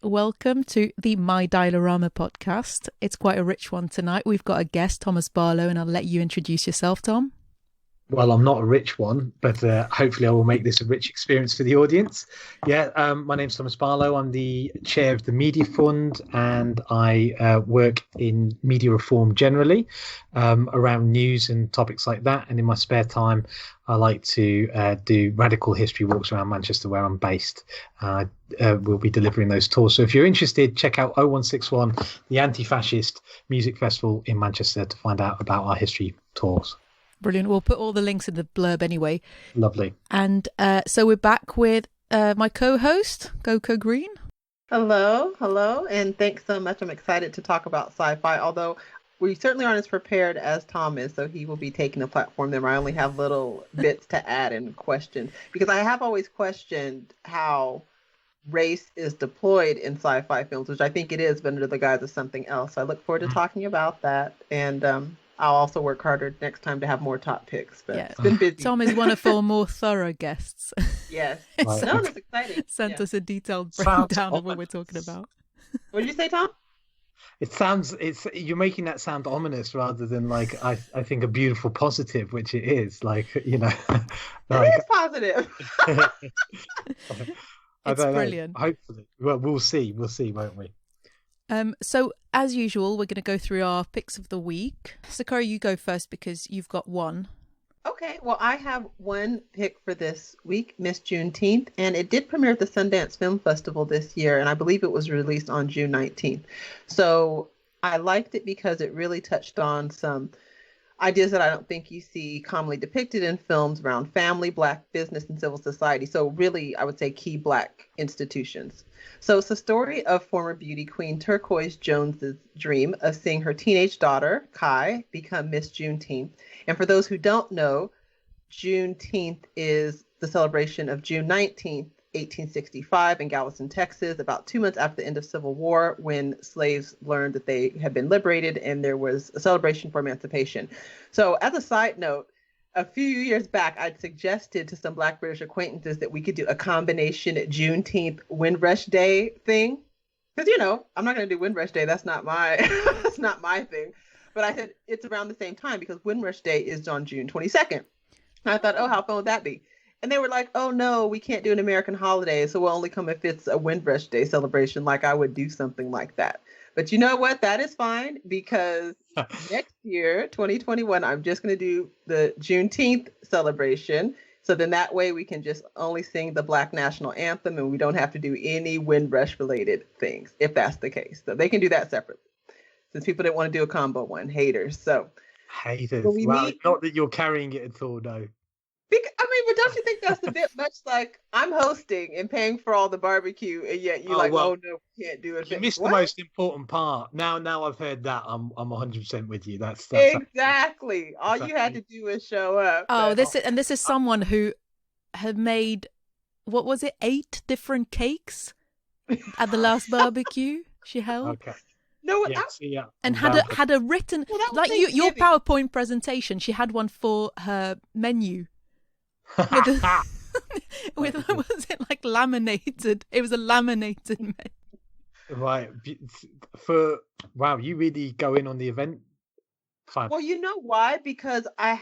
Welcome to the My Dialorama podcast. It's quite a rich one tonight. We've got a guest, Thomas Barlow, and I'll let you introduce yourself, Tom. Well, I'm not a rich one, but hopefully I will make this a rich experience for the audience. My name's Thomas Barlow. I'm the chair of the Media Fund, and I work in media reform generally, around news and topics like that. And in my spare time, I like to do radical history walks around Manchester, where I'm based. We'll be delivering those tours. So if you're interested, check out 0161, the anti-fascist music festival in Manchester, to find out about our history tours. Brilliant. We'll put all the links in the blurb anyway. Lovely. And so we're back with my co-host, Coco Green. Hello, and thanks so much. I'm excited to talk about sci-fi, although we certainly aren't as prepared as Tom is, so he will be taking the platform there. I only have little bits to add and question, because I have always questioned how race is deployed in sci-fi films, which I think it is, but under the guise of something else. So I look forward to talking about that, and I'll also work harder next time to have more top picks, but it's been busy. Tom is one of our more thorough guests. Yes. Right. No, that's exciting. Sent us a detailed breakdown of what we're talking about. What did you say, Tom? You're making that sound ominous rather than like I think a beautiful positive, which it is. Like, you know, It is positive. It's brilliant. Hopefully. Well, we'll see, won't we? So as usual, we're going to go through our picks of the week. Sakura, you go first because you've got one. Okay, well, I have one pick for this week, Miss Juneteenth, and it did premiere at the Sundance Film Festival this year, and I believe it was released on June 19th. So I liked it because it really touched on some ideas that I don't think you see commonly depicted in films around family, Black business, and civil society. So really, I would say key Black institutions. So it's the story of former beauty queen Turquoise Jones's dream of seeing her teenage daughter, Kai, become Miss Juneteenth. And for those who don't know, Juneteenth is the celebration of June 19th, 1865 in Galveston, Texas, about 2 months after the end of Civil War, when slaves learned that they had been liberated and there was a celebration for emancipation. So as a side note, a few years back, I'd suggested to some Black British acquaintances that we could do a combination Juneteenth Windrush Day thing. Because, you know, I'm not going to do Windrush Day. That's not my that's not my thing. But I said it's around the same time because Windrush Day is on June 22nd. And I thought, oh, how fun would that be? And they were like, oh, no, we can't do an American holiday. So we'll only come if it's a Windrush Day celebration, like I would do something like that. But you know what? That is fine because next year, 2021, I'm just going to do the Juneteenth celebration. So then that way we can just only sing the Black National Anthem and we don't have to do any Windrush related things, if that's the case. So they can do that separately. Since people didn't want to do a combo one, haters. Haters. Well, not that you're carrying it at all, no. But don't you think that's a bit much like I'm hosting and paying for all the barbecue, and yet you're oh no, we can't do it. You missed the most important part. Now I've heard that. I'm 100% with you. That's exactly all you had to do was show up. Oh, this is someone who had made, what was it, 8 different cakes at the last barbecue she held. Okay. No, and had a written like your PowerPoint presentation. She had one for her menu. with was it like laminated? It was a laminated menu. Right. Wow, you really go in on the event. Fine. Well, you know why? Because I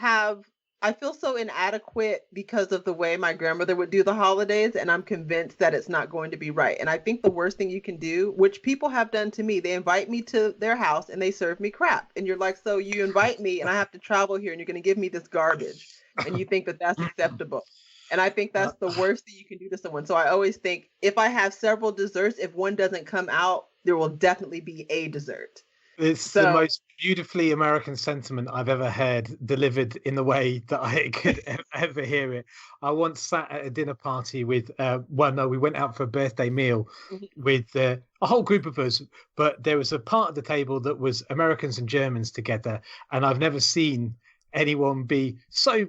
feel so inadequate because of the way my grandmother would do the holidays, and I'm convinced that it's not going to be right. And I think the worst thing you can do, which people have done to me, they invite me to their house and they serve me crap. And you're like, so you invite me and I have to travel here and you're going to give me this garbage. And you think that that's acceptable. And I think that's the worst thing you can do to someone. So I always think if I have several desserts, if one doesn't come out, there will definitely be a dessert. It's the most beautifully American sentiment I've ever heard delivered in the way that I could ever hear it. I once sat at a dinner party with, we went out for a birthday meal with a whole group of us, but there was a part of the table that was Americans and Germans together. And I've never seen anyone be so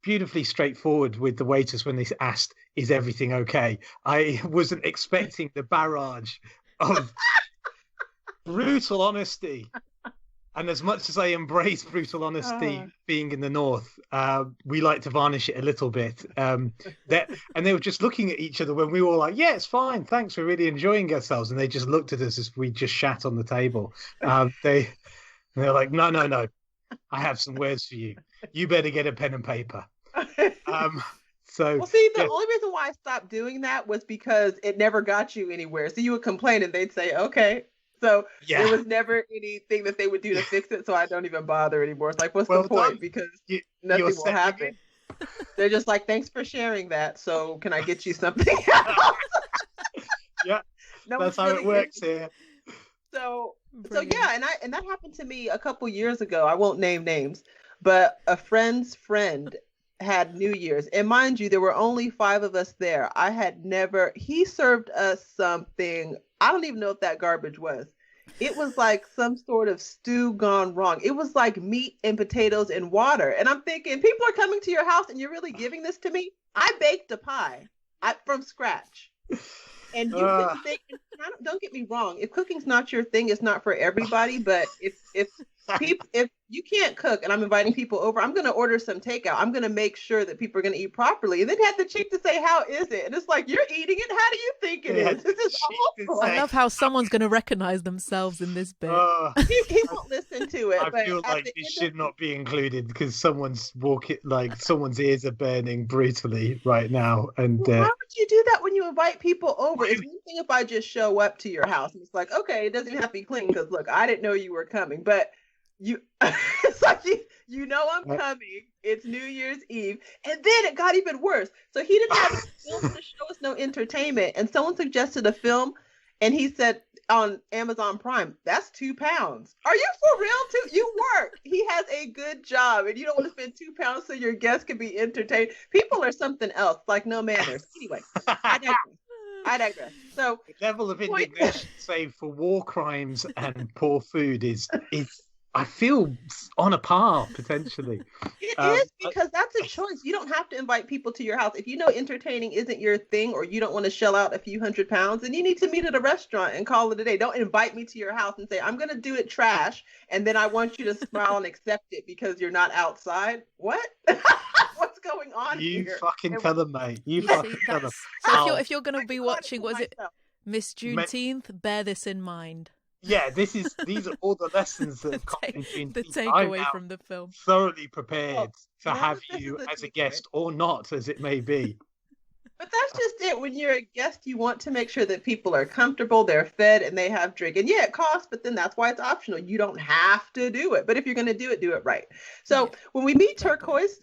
beautifully straightforward with the waiters when they asked, is everything okay? I wasn't expecting the barrage of brutal honesty And as much as I embrace brutal honesty being in the North, we like to varnish it a little bit. And they were just looking at each other when we were like, yeah, it's fine. Thanks. We're really enjoying ourselves. And they just looked at us as we just shat on the table. They're like, no. I have some words for you. You better get a pen and paper. Well, see, the only reason why I stopped doing that was because it never got you anywhere. So you would complain and they'd say, okay. So there was never anything that they would do to fix it. So I don't even bother anymore. It's like, what's the point? Because nothing will happen. They're just like, thanks for sharing that. So can I get you something else? Yeah, that's how it works here. So yeah, and that happened to me a couple years ago. I won't name names, but a friend's friend had New Year's, and mind you, there were only 5 of us there. He served us something. I don't even know if that garbage was. It was like some sort of stew gone wrong. It was like meat and potatoes and water. And I'm thinking, people are coming to your house and you're really giving this to me? I baked a pie from scratch. And you think, don't get me wrong, if cooking's not your thing, it's not for everybody. But if you can't cook and I'm inviting people over, I'm going to order some takeout. I'm going to make sure that people are going to eat properly. And then had the cheek to say, how is it? And it's like, you're eating it. How do you think it is? This is awful. I love how someone's going to recognize themselves in this bit. He won't listen to it. I feel like this should not be included because someone's ears are burning brutally right now. And why would you do that when you invite people over? It's one thing if I just show up to your house and it's like, okay, it doesn't even have to be clean because look, I didn't know you were coming, but it's like you know I'm coming. It's New Year's Eve, and then it got even worse. So he didn't have a film to show us no entertainment, and someone suggested a film, and he said on Amazon Prime, that's £2. Are you for real? Too? You work. He has a good job, and you don't want to spend £2 so your guests can be entertained. People are something else, like no manners. Anyway, I digress. So the level of indignation, save for war crimes and poor food, is I feel on a par potentially. It is because that's a choice. You don't have to invite people to your house. If you know entertaining isn't your thing or you don't want to shell out a few £100s, then you need to meet at a restaurant and call it a day. Don't invite me to your house and say, I'm going to do it trash. And then I want you to smile and accept it because you're not outside. What? What's going on here? You fucking tell them, mate. You fucking tell them. So if you're going to be watching, was it Miss Juneteenth? Bear this in mind. Yeah, these are all the lessons that have come in the takeaway from the film. Thoroughly prepared to have you as a guest or not, as it may be. But that's just it. When you're a guest, you want to make sure that people are comfortable, they're fed, and they have drink. And yeah, it costs, but then that's why it's optional. You don't have to do it. But if you're going to do it right. So when we meet Turquoise,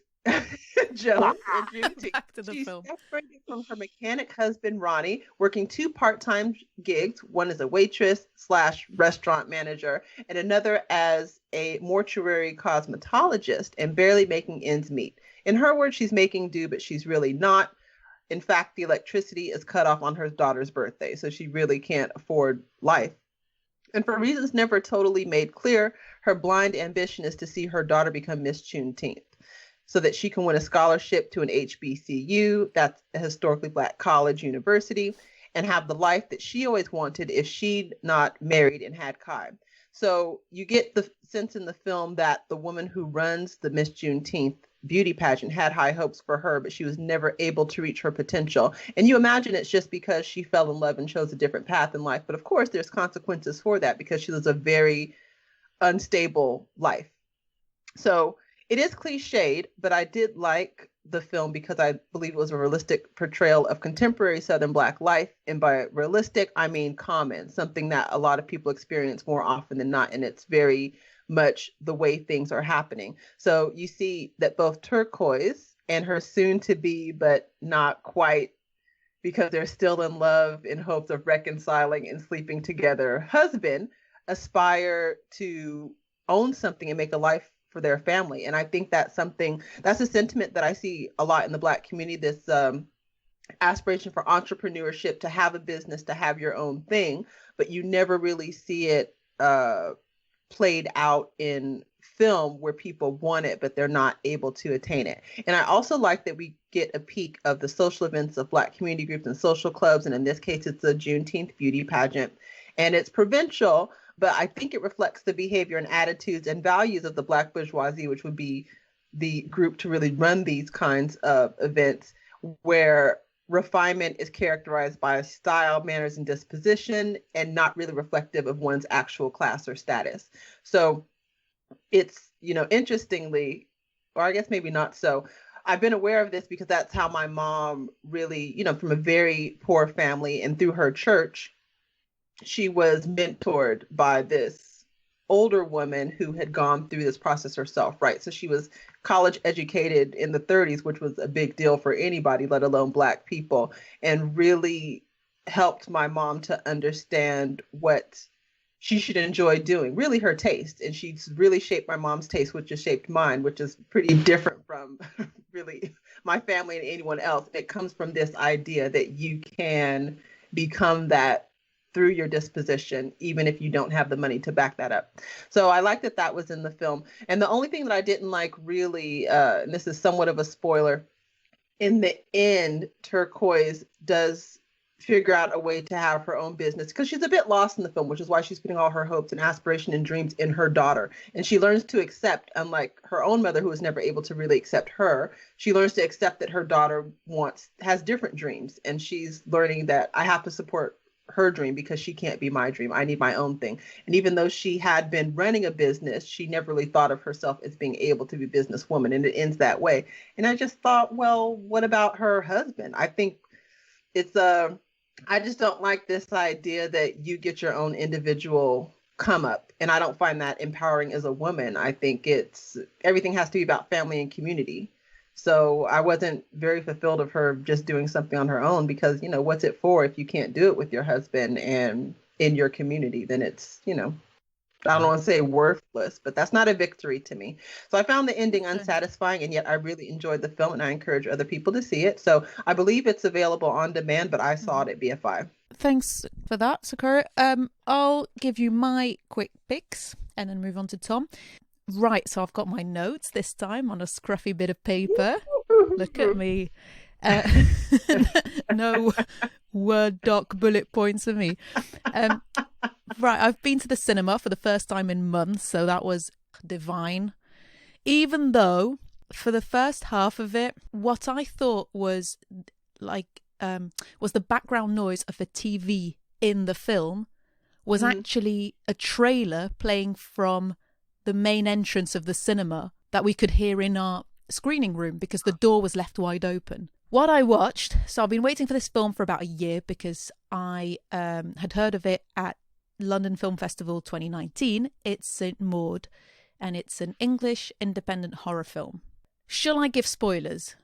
Jones and Juneteenth, she's separated from her mechanic husband Ronnie, working 2 part-time gigs. One as a waitress / restaurant manager, and another as a mortuary cosmetologist, and barely making ends meet. In her words, she's making do, but she's really not. In fact, the electricity is cut off on her daughter's birthday, so she really can't afford life. And for reasons never totally made clear, her blind ambition is to see her daughter become Miss Juneteenth, so that she can win a scholarship to an HBCU, that's a historically Black college university, and have the life that she always wanted if she'd not married and had Kai. So you get the sense in the film that the woman who runs the Miss Juneteenth beauty pageant had high hopes for her, but she was never able to reach her potential. And you imagine it's just because she fell in love and chose a different path in life. But of course, there's consequences for that because she lives a very unstable life. So it is cliched, but I did like the film because I believe it was a realistic portrayal of contemporary Southern Black life. And by realistic, I mean common, something that a lot of people experience more often than not. And it's very much the way things are happening. So you see that both Turquoise and her soon-to-be, but not quite, because they're still in love in hopes of reconciling and sleeping together, husband aspire to own something and make a life for their family. And I think that's a sentiment that I see a lot in the Black community, this aspiration for entrepreneurship, to have a business, to have your own thing, but you never really see it played out in film where people want it, but they're not able to attain it. And I also like that we get a peek of the social events of Black community groups and social clubs. And in this case, it's a Juneteenth beauty pageant, and it's provincial, but I think it reflects the behavior and attitudes and values of the Black bourgeoisie, which would be the group to really run these kinds of events, where refinement is characterized by style, manners, and disposition, and not really reflective of one's actual class or status. So it's, interestingly, or I guess maybe not so, I've been aware of this because that's how my mom really, from a very poor family, and through her church, she was mentored by this older woman who had gone through this process herself, right? So she was college educated in the 30s, which was a big deal for anybody, let alone Black people, and really helped my mom to understand what she should enjoy doing, really her taste. And she's really shaped my mom's taste, which has shaped mine, which is pretty different from really my family and anyone else. It comes from this idea that you can become that through your disposition, even if you don't have the money to back that up. So I like that that was in the film. And the only thing that I didn't like really, and this is somewhat of a spoiler, in the end, Turquoise does figure out a way to have her own business, because she's a bit lost in the film, which is why she's putting all her hopes and aspiration and dreams in her daughter. And she learns to accept, unlike her own mother, who was never able to really accept her, she learns to accept that her daughter has different dreams. And she's learning that I have to support her dream because she can't be my dream. I need my own thing. And even though she had been running a business, she never really thought of herself as being able to be a businesswoman. And it ends that way. And I just thought, well, what about her husband? I think it's I just don't like this idea that you get your own individual come up. And I don't find that empowering as a woman. I think everything has to be about family and community. So I wasn't very fulfilled of her just doing something on her own, because, what's it for if you can't do it with your husband and in your community? Then it's, I don't want to say worthless, but that's not a victory to me. So I found the ending unsatisfying, and yet I really enjoyed the film, and I encourage other people to see it. So I believe it's available on demand, but I saw it at BFI. Thanks for that, Sakura. I'll give you my quick picks and then move on to Tom. Right, so I've got my notes this time on a scruffy bit of paper. Look at me. No Word doc bullet points for me. Right, I've been to the cinema for the first time in months, so that was divine. Even though, for the first half of it, what I thought was was the background noise of a TV in the film was actually a trailer playing from the main entrance of the cinema that we could hear in our screening room because the door was left wide open. What I watched, so I've been waiting for this film for about a year because I had heard of it at London Film Festival 2019. It's St. Maud, and it's an English independent horror film. Shall I give spoilers?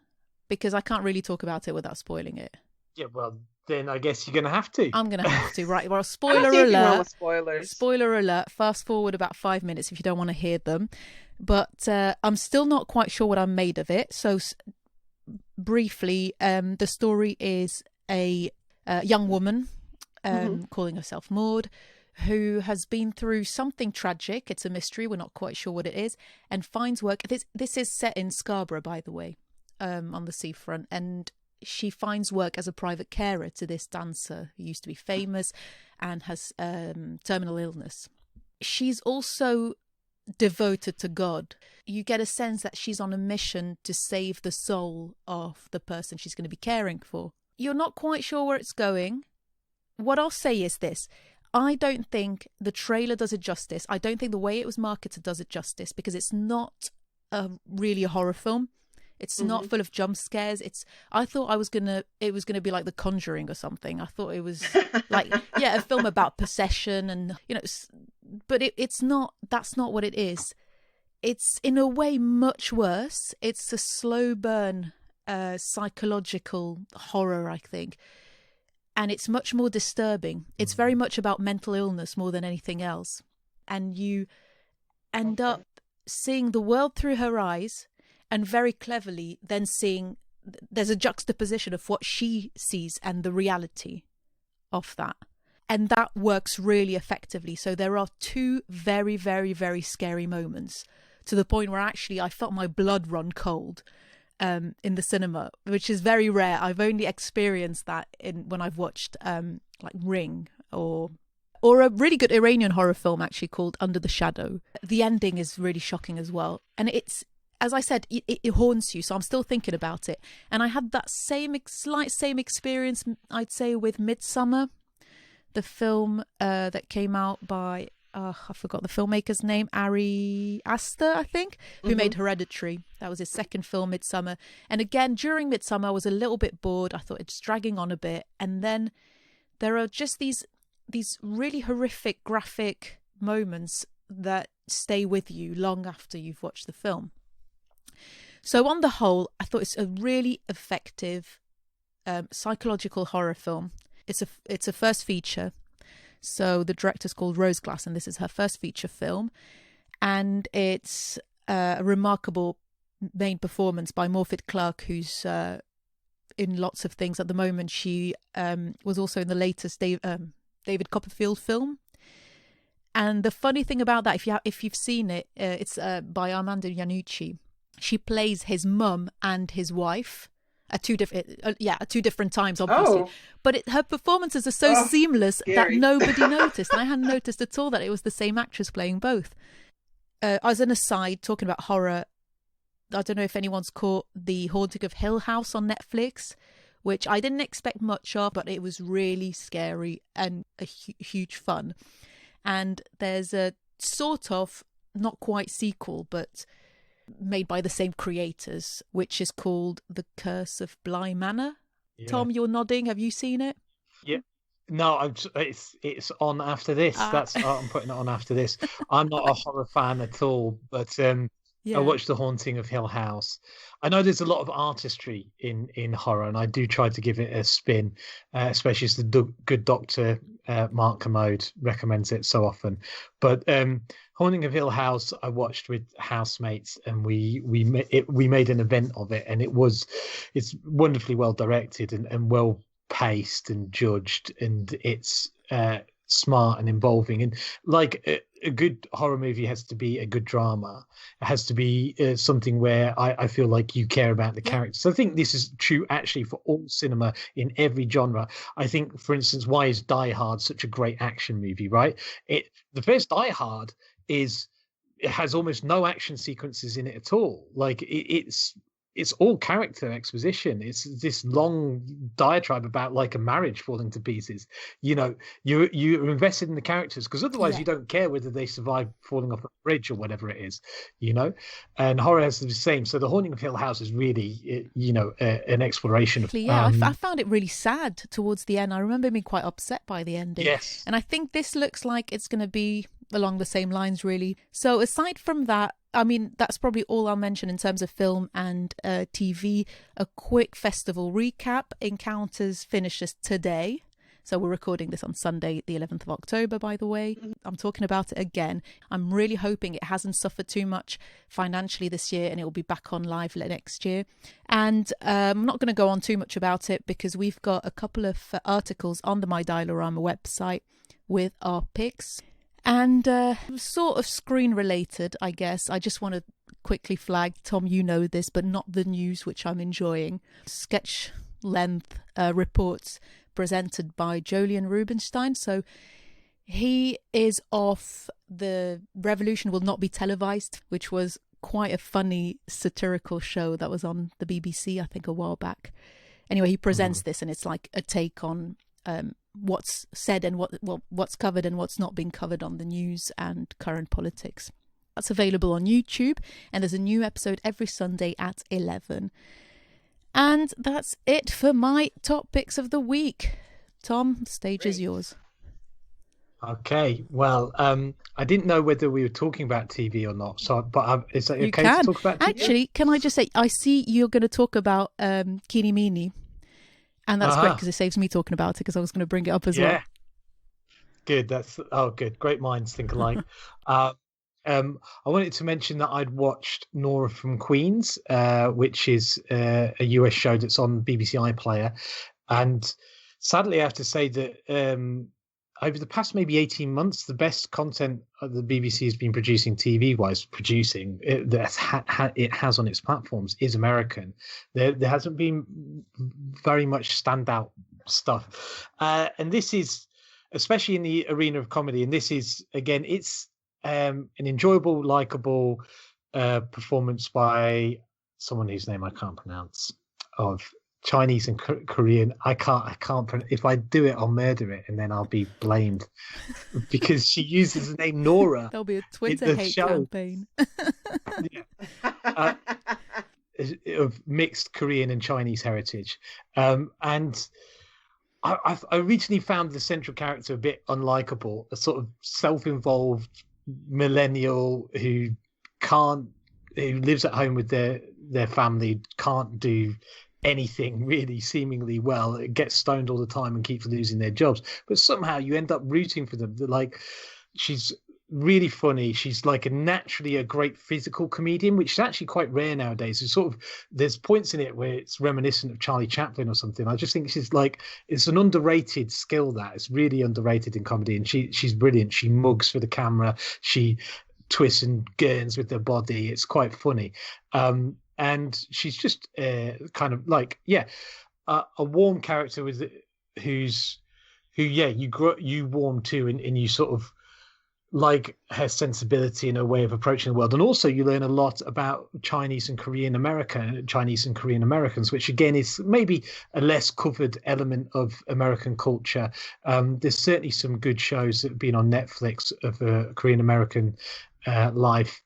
Because I can't really talk about it without spoiling it. Yeah, well, then I guess you're going to have to. I'm going to have to. Right, well, spoiler alert. Spoilers. Spoiler alert. Fast forward about 5 minutes if you don't want to hear them. But I'm still not quite sure what I made of it. So briefly, the story is a young woman calling herself Maud, who has been through something tragic. It's a mystery. We're not quite sure what it is. And finds work. This is set in Scarborough, by the way, on the seafront. And she finds work as a private carer to this dancer who used to be famous and has terminal illness. She's also devoted to God. You get a sense that she's on a mission to save the soul of the person she's going to be caring for. You're not quite sure where it's going. What I'll say is this. I don't think the trailer does it justice. I don't think the way it was marketed does it justice, because it's not really a horror film. It's not full of jump scares. I thought it was gonna be like The Conjuring or something. I thought it was like, a film about possession and, but it's not. That's not what it is. It's in a way much worse. It's a slow burn, psychological horror, I think, and it's much more disturbing. It's very much about mental illness more than anything else, and you end up seeing the world through her eyes. And very cleverly then seeing there's a juxtaposition of what she sees and the reality of that. And that works really effectively. So there are two very, very, very scary moments, to the point where actually I felt my blood run cold in the cinema, which is very rare. I've only experienced that when I've watched like Ring or Or a really good Iranian horror film actually called Under the Shadow. The ending is really shocking as well. And it's, as I said, it haunts you. So I'm still thinking about it. And I had that same experience, I'd say, with Midsummer, the film that came out by, I forgot the filmmaker's name, Ari Aster, I think, who made Hereditary. That was his second film, Midsummer. And again, during Midsummer, I was a little bit bored. I thought it's dragging on a bit. And then there are just these really horrific, graphic moments that stay with you long after you've watched the film. So on the whole, I thought it's a really effective psychological horror film. It's a first feature. So the director's called Rose Glass, and this is her first feature film. And it's a remarkable main performance by Morfydd Clark, who's in lots of things at the moment. She was also in the latest David Copperfield film. And the funny thing about that, if you've seen it, it's by Armando Iannucci. She plays his mum and his wife at two different times, obviously. Oh. But her performances are so seamless that nobody noticed. And I hadn't noticed at all that it was the same actress playing both. As an aside, talking about horror, I don't know if anyone's caught The Haunting of Hill House on Netflix, which I didn't expect much of, but it was really scary and a huge fun. And there's a sort of, not quite sequel, but made by the same creators, which is called The Curse of Bly Manor. Yeah. Tom, you're nodding. Have you seen it? Yeah. No, it's on after this. I'm putting it on after this. I'm not a horror fan at all, but I watched The Haunting of Hill House. I know there's a lot of artistry in horror, and I do try to give it a spin, especially as the good doctor Mark Commode recommends it so often. But Haunting of Hill House, I watched with housemates, and we made an event of it, and it's wonderfully well directed and well paced and judged, and it's smart and involving. And like a good horror movie has to be a good drama. It has to be something where I feel like you care about the characters. I think this is true actually for all cinema in every genre. I think, for instance, why is Die Hard such a great action movie, right? The first Die Hard it has almost no action sequences in it at all. Like it's all character exposition. It's this long diatribe about like a marriage falling to pieces. You know, you're invested in the characters, because otherwise you don't care whether they survive falling off a bridge or whatever it is, you know. And horror has the same. So The Haunting of Hill House is really, an exploration of. I found it really sad towards the end. I remember being quite upset by the ending. Yes. And I think this looks like it's going to be along the same lines, really. So aside from that, I mean, that's probably all I'll mention in terms of film and TV. A quick festival recap. Encounters finishes today. So we're recording this on Sunday, the 11th of October, by the way. I'm talking about it again. I'm really hoping it hasn't suffered too much financially this year, and it will be back on live next year. And I'm not going to go on too much about it, because we've got a couple of articles on the My Dialorama website with our picks. And sort of screen related, I guess. I just want to quickly flag, Tom, you know this, but not the news, which I'm enjoying. Sketch length reports presented by Jolien Rubinstein. So he is off The Revolution Will Not Be Televised, which was quite a funny satirical show that was on the BBC, I think, a while back. Anyway, he presents this, and it's like a take on what's said and what's covered and what's not being covered on the news and current politics. That's available on YouTube, and there's a new episode every Sunday at 11. And that's it for my top picks of the week. Tom, the stage is yours. Okay, well, I didn't know whether we were talking about TV or not, but is that okay to talk about TV? Actually, can I just say, I see you're going to talk about Keeny Meeny. And that's great, because it saves me talking about it, because I was going to bring it up as well. Good. Good. Great minds think alike. I wanted to mention that I'd watched Nora from Queens, which is a US show that's on BBC iPlayer. And sadly, I have to say that over the past maybe 18 months, the best content the BBC has been producing TV-wise, it has on its platforms is American. There hasn't been very much standout stuff. And this is especially in the arena of comedy. And this is, again, it's an enjoyable, likable performance by someone whose name I can't pronounce, of Chinese and Korean. I can't. If I do it, I'll murder it, and then I'll be blamed because she uses the name Nora. There'll be a Twitter hate campaign. Of mixed Korean and Chinese heritage, and I originally found the central character a bit unlikable, a sort of self-involved millennial who lives at home with their family, can't do anything really seemingly well, gets stoned all the time and keeps losing their jobs, but somehow you end up rooting for them. Like, she's really funny. She's like naturally a great physical comedian, which is actually quite rare nowadays. There's points in it where it's reminiscent of Charlie Chaplin or something. I just think she's like, it's an underrated skill. That it's really underrated in comedy, and she's brilliant. She mugs for the camera, she twists and gurns with her body. It's quite funny, and she's just kind of like a warm character who you warm to, and you sort of like her sensibility and her way of approaching the world. And also you learn a lot about Chinese and Korean Americans, which again is maybe a less covered element of American culture. There's certainly some good shows that have been on Netflix of Korean American life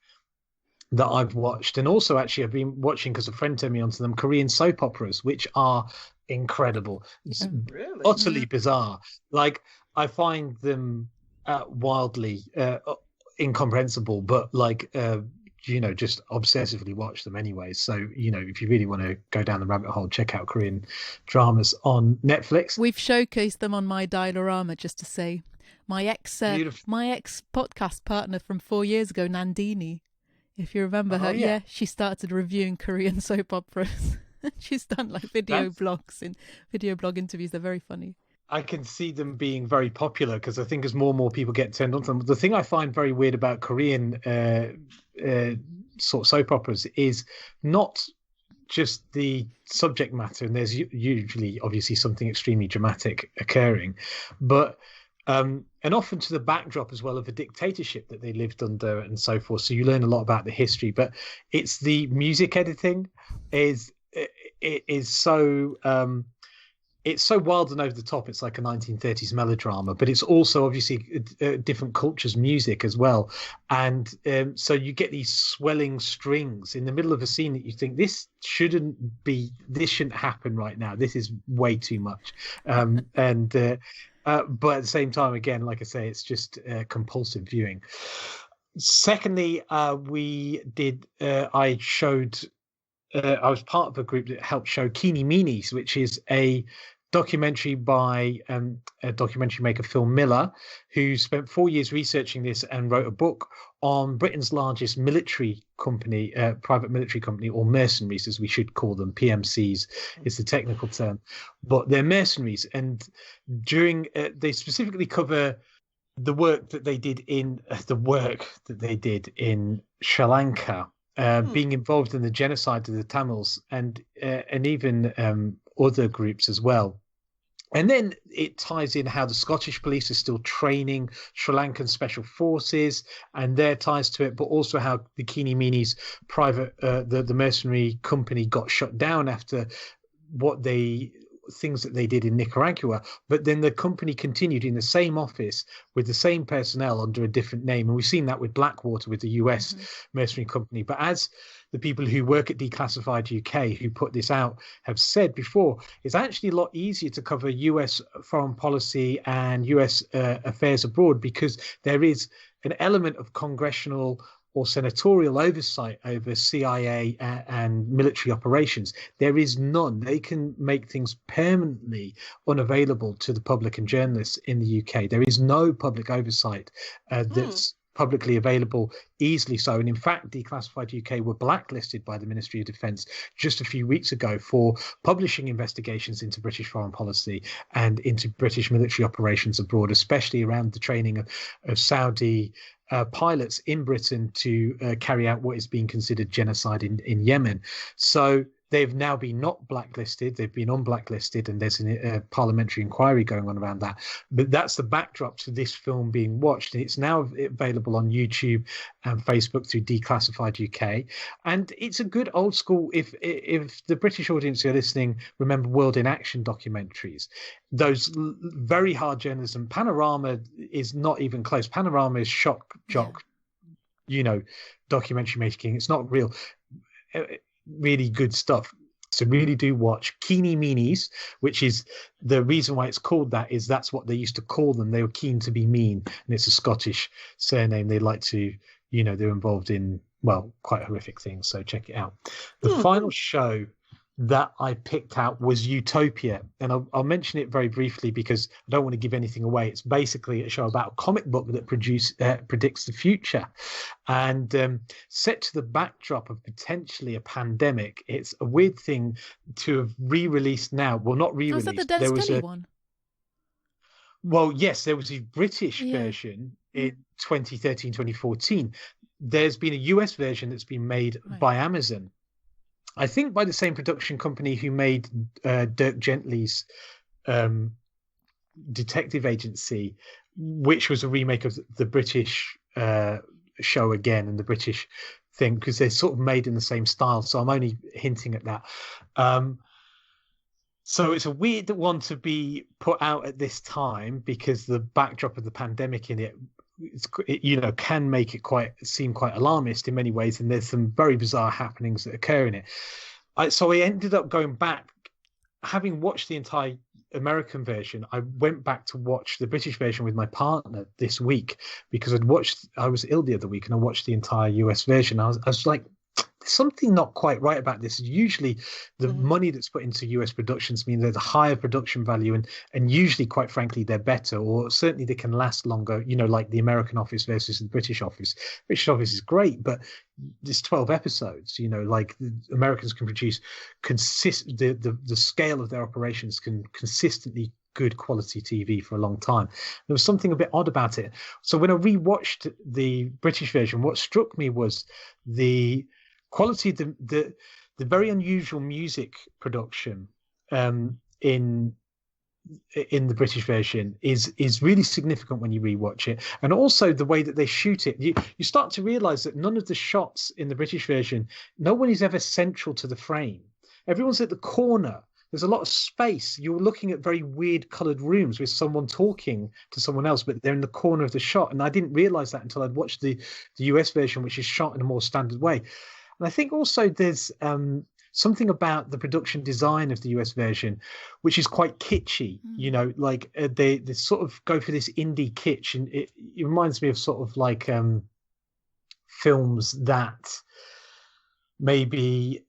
that I've watched. And also actually I've been watching, because a friend turned me onto them, Korean soap operas, which are incredible. It's really utterly bizarre. Like, I find them wildly incomprehensible, but like just obsessively watch them anyway. So if you really want to go down the rabbit hole, check out Korean dramas on Netflix. We've showcased them on my Dialorama, just to say. My ex podcast partner from 4 years ago, Nandini, if you remember her, she started reviewing Korean soap operas. She's done like video blog interviews. They're very funny. I can see them being very popular, because I think as more and more people get turned on to them. The thing I find very weird about Korean sort of soap operas is not just the subject matter, and there's usually obviously something extremely dramatic occurring, but and often to the backdrop as well of a dictatorship that they lived under and so forth. So you learn a lot about the history, but it's the music editing is so it's so wild and over the top. It's like a 1930s melodrama, but it's also obviously different cultures' music as well. And so you get these swelling strings in the middle of a scene that you think, this shouldn't happen right now. This is way too much. But at the same time, again, like I say, it's just compulsive viewing. Secondly, I was part of a group that helped show Keeny Meenies, which is a documentary by a documentary maker, Phil Miller, who spent 4 years researching this and wrote a book on Britain's largest military company, private military company, or mercenaries, as we should call them. PMCs is the technical term, but they're mercenaries. And during they specifically cover the work that they did in Sri Lanka. Being involved in the genocide of the Tamils and even other groups as well. And then it ties in how the Scottish police are still training Sri Lankan special forces and their ties to it, but also how the Keeny Meenies private, the mercenary company got shut down after things that they did in Nicaragua. But then the company continued in the same office with the same personnel under a different name. And we've seen that with Blackwater, with the US mercenary company. But as the people who work at Declassified UK who put this out have said before, it's actually a lot easier to cover US foreign policy and US affairs abroad, because there is an element of congressional or senatorial oversight over CIA and military operations. There is none. They can make things permanently unavailable to the public and journalists in the UK. There is no public oversight that's publicly available easily so. And in fact, Declassified UK were blacklisted by the Ministry of Defence just a few weeks ago for publishing investigations into British foreign policy and into British military operations abroad, especially around the training of Saudi pilots in Britain to carry out what is being considered genocide in Yemen. So They've now been not blacklisted, they've been unblacklisted, and there's a parliamentary inquiry going on around that. But that's the backdrop to this film being watched, and it's now available on YouTube and Facebook through Declassified UK. And it's a good old school, if the British audience who are listening remember World in Action documentaries, those very hard journalism. Panorama is not even close. Panorama is shock jock, documentary making. It's not real. Really good stuff. So really do watch Keeny Meanies, which is the reason why it's called that, is that's what they used to call them. They were keen to be mean, and it's a Scottish surname. They like to, they're involved in, well, quite horrific things. So check it out. The final show that I picked out was Utopia, and I'll mention it very briefly because I don't want to give anything away. It's basically a show about a comic book that predicts the future, and set to the backdrop of potentially a pandemic. It's a weird thing to have re-released now. Well, not re-released. Was that the Dennis Kelly one? Well, yes, there was a British version in 2013, 2014. There's been a US version that's been made by Amazon. I think by the same production company who made Dirk Gently's Detective Agency, which was a remake of the British show again, and the British thing, because they're sort of made in the same style. So I'm only hinting at that. So it's a weird one to be put out at this time because the backdrop of the pandemic in it, can make it seem quite alarmist in many ways, and there's some very bizarre happenings that occur in it. So I ended up going back, having watched the entire American version. I went back to watch the British version with my partner this week because I was ill the other week, and I watched the entire US version. I was like, there's something not quite right about this. Usually the money that's put into US productions means there's a higher production value, and usually, quite frankly, they're better, or certainly they can last longer, like the American office versus the British office. British office is great, but there's 12 episodes, like the Americans can produce the scale of their operations can consistently good quality TV for a long time. There was something a bit odd about it. So when I rewatched the British version, what struck me was the quality, the very unusual music production in the British version is really significant when you rewatch it, and also the way that they shoot it. You start to realize that none of the shots in the British version, no one is ever central to the frame. Everyone's at the corner. There's a lot of space. You're looking at very weird colored rooms with someone talking to someone else, but they're in the corner of the shot. And I didn't realize that until I'd watched the US version, which is shot in a more standard way. And I think also there's something about the production design of the US version, which is quite kitschy. They sort of go for this indie kitsch, and it reminds me of sort of like films that maybe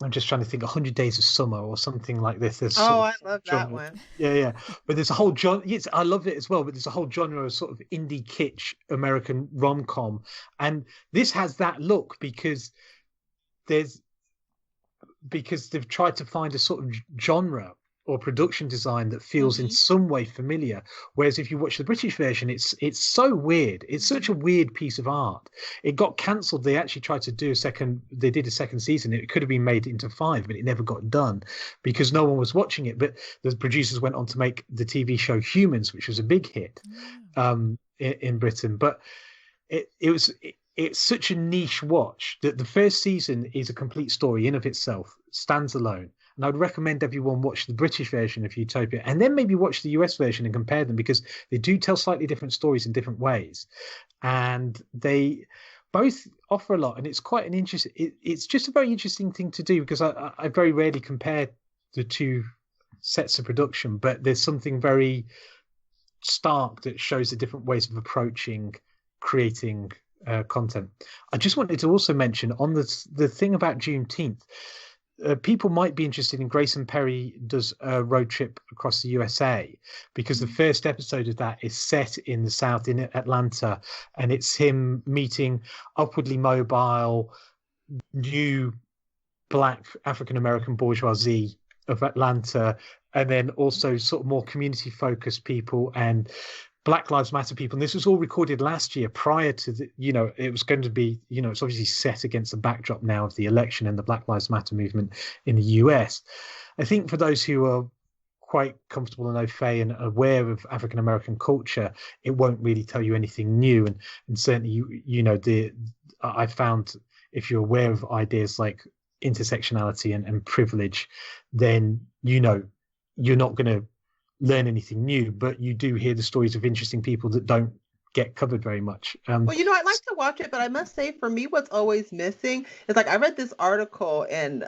I'm just trying to think, 100 Days of Summer or something like this. I love that one. Yeah. But there's a whole genre. Yes, I love it as well. But there's a whole genre of sort of indie kitsch American rom-com, and this has that look because they've tried to find a sort of genre or production design that feels in some way familiar. Whereas if you watch the British version, it's so weird. It's such a weird piece of art. It got cancelled. They actually tried to do they did a second season. It could have been made into 5, but it never got done because no one was watching it. But the producers went on to make the TV show Humans, which was a big hit in Britain. But it's such a niche watch that the first season is a complete story in of itself, stands alone. And I would recommend everyone watch the British version of Utopia and then maybe watch the US version and compare them, because they do tell slightly different stories in different ways. And they both offer a lot. And it's quite an interesting, it's just a very interesting thing to do, because I very rarely compare the two sets of production, but there's something very stark that shows the different ways of approaching creating content. I just wanted to also mention on the thing about Juneteenth, people might be interested in Grayson Perry does a road trip across the USA, because the first episode of that is set in the South, in Atlanta, and it's him meeting upwardly mobile, new Black African-American bourgeoisie of Atlanta, and then also sort of more community-focused people, and Black Lives Matter people, and this was all recorded last year prior to the, it was going to be, it's obviously set against the backdrop now of the election and the Black Lives Matter movement in the US. I think for those who are quite comfortable and au fait and aware of African American culture, it won't really tell you anything new. And certainly, I found if you're aware of ideas like intersectionality and privilege, then you're not going to learn anything new, but you do hear the stories of interesting people that don't get covered very much. Well, I'd like to watch it, but I must say, for me, what's always missing is, like, I read this article, and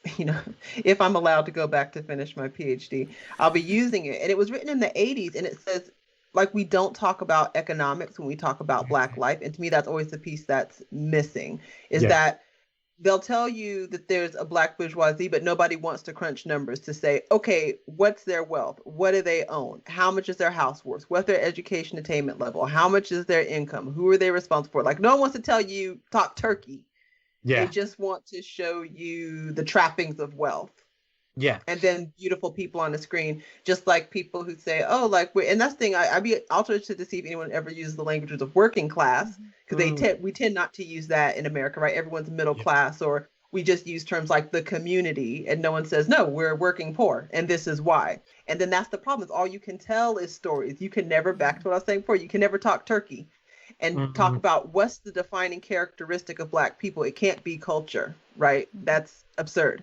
if I'm allowed to go back to finish my PhD, I'll be using it. And it was written in the 80s, and it says, like, we don't talk about economics when we talk about Black life. And to me, that's always the piece that's missing, is that they'll tell you that there's a Black bourgeoisie, but nobody wants to crunch numbers to say, okay, what's their wealth? What do they own? How much is their house worth? What's their education attainment level? How much is their income? Who are they responsible for? Like, no one wants to tell you, talk turkey. Yeah. They just want to show you the trappings of wealth. Yeah. And then beautiful people on the screen, just like people who say, oh, like, and that's the thing, I'd be interested to see if anyone ever uses the languages of working class, because we tend not to use that in America, right? Everyone's middle class, or we just use terms like the community, and no one says, no, we're working poor, and this is why. And then that's the problem, is all you can tell is stories. You can never, back to what I was saying before, you can never talk turkey and talk about what's the defining characteristic of Black people. It can't be culture, right? That's absurd.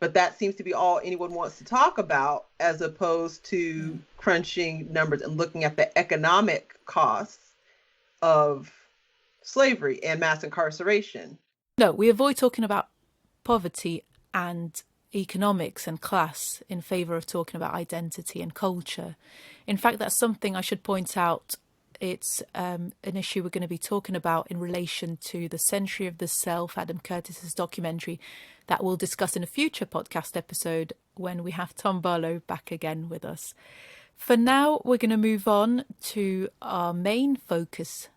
But that seems to be all anyone wants to talk about, as opposed to crunching numbers and looking at the economic costs of slavery and mass incarceration. No, we avoid talking about poverty and economics and class in favour of talking about identity and culture. In fact, that's something I should point out. It's an issue we're going to be talking about in relation to The Century of the Self, Adam Curtis's documentary, that we'll discuss in a future podcast episode when we have Tom Barlow back again with us. For now, we're going to move on to our main focus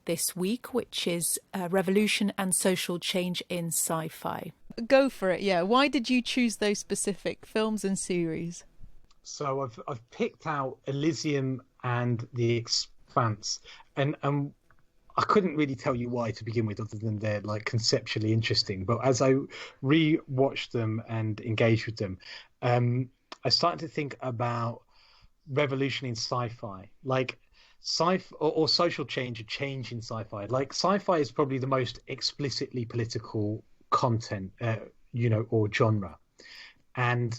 this week, which is revolution and social change in sci-fi. Go for it, yeah. Why did you choose those specific films and series? So I've picked out Elysium and the Expanse, and I couldn't really tell you why to begin with, other than they're like conceptually interesting. But as I re-watched them and engaged with them, I started to think about revolution in sci-fi, like sci-fi or social change, a change in sci-fi. Like sci-fi is probably the most explicitly political content, or genre, and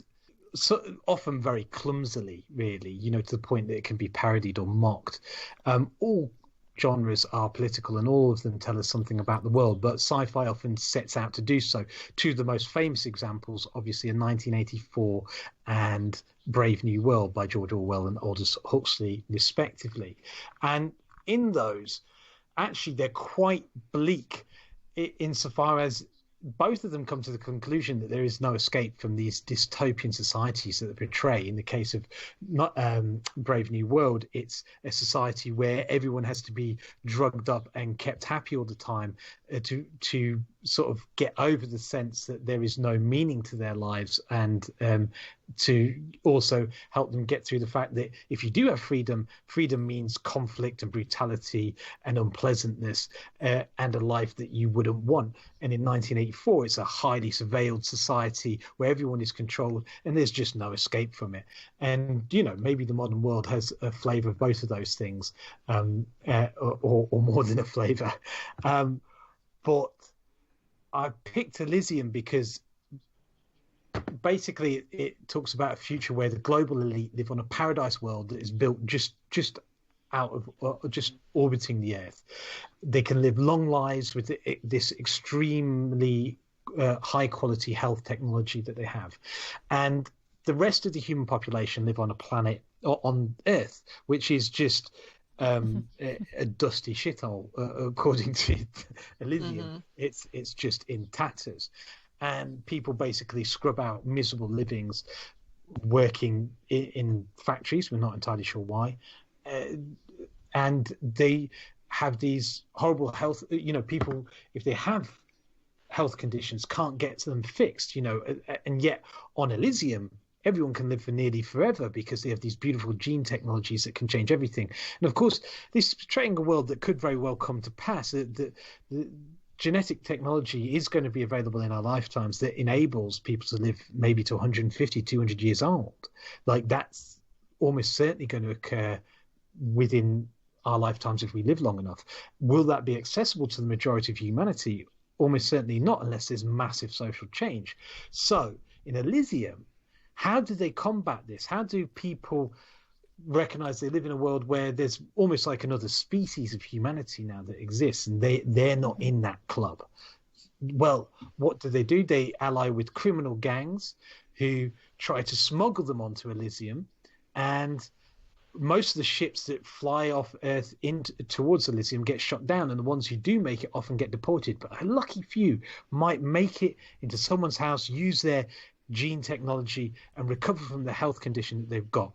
so often very clumsily, really, to the point that it can be parodied or mocked. All genres are political, and all of them tell us something about the world, but sci-fi often sets out to do so. Two of the most famous examples, obviously, are 1984 and Brave New World by George Orwell and Aldous Huxley, respectively. And in those, actually, they're quite bleak insofar as both of them come to the conclusion that there is no escape from these dystopian societies that they portray. In the case of Brave New World, it's a society where everyone has to be drugged up and kept happy all the time to sort of get over the sense that there is no meaning to their lives, and to also help them get through the fact that if you do have freedom means conflict and brutality and unpleasantness, and a life that you wouldn't want. And in 1984, it's a highly surveilled society where everyone is controlled and there's just no escape from it. And, maybe the modern world has a flavour of both of those things, or more than a flavour. But I picked Elysium because basically it talks about a future where the global elite live on a paradise world that is built just out of just orbiting the Earth. They can live long lives with this extremely high quality health technology that they have, and the rest of the human population live on a planet, or on Earth, which is just a dusty shithole, according to Elysium. It's just in tatters, and people basically scrub out miserable livings working in factories. We're not entirely sure why, and they have these horrible health. People, if they have health conditions, can't get them fixed. And yet on Elysium, everyone can live for nearly forever because they have these beautiful gene technologies that can change everything. And of course, this is portraying a world that could very well come to pass. The genetic technology is going to be available in our lifetimes that enables people to live maybe to 150, 200 years old. Like that's almost certainly going to occur within our lifetimes if we live long enough. Will that be accessible to the majority of humanity? Almost certainly not, unless there's massive social change. So in Elysium, how do they combat this? How do people recognize they live in a world where there's almost like another species of humanity now that exists, and they're not in that club? Well, what do? They ally with criminal gangs who try to smuggle them onto Elysium, and most of the ships that fly off Earth towards Elysium get shot down, and the ones who do make it often get deported. But a lucky few might make it into someone's house, use their gene technology, and recover from the health condition that they've got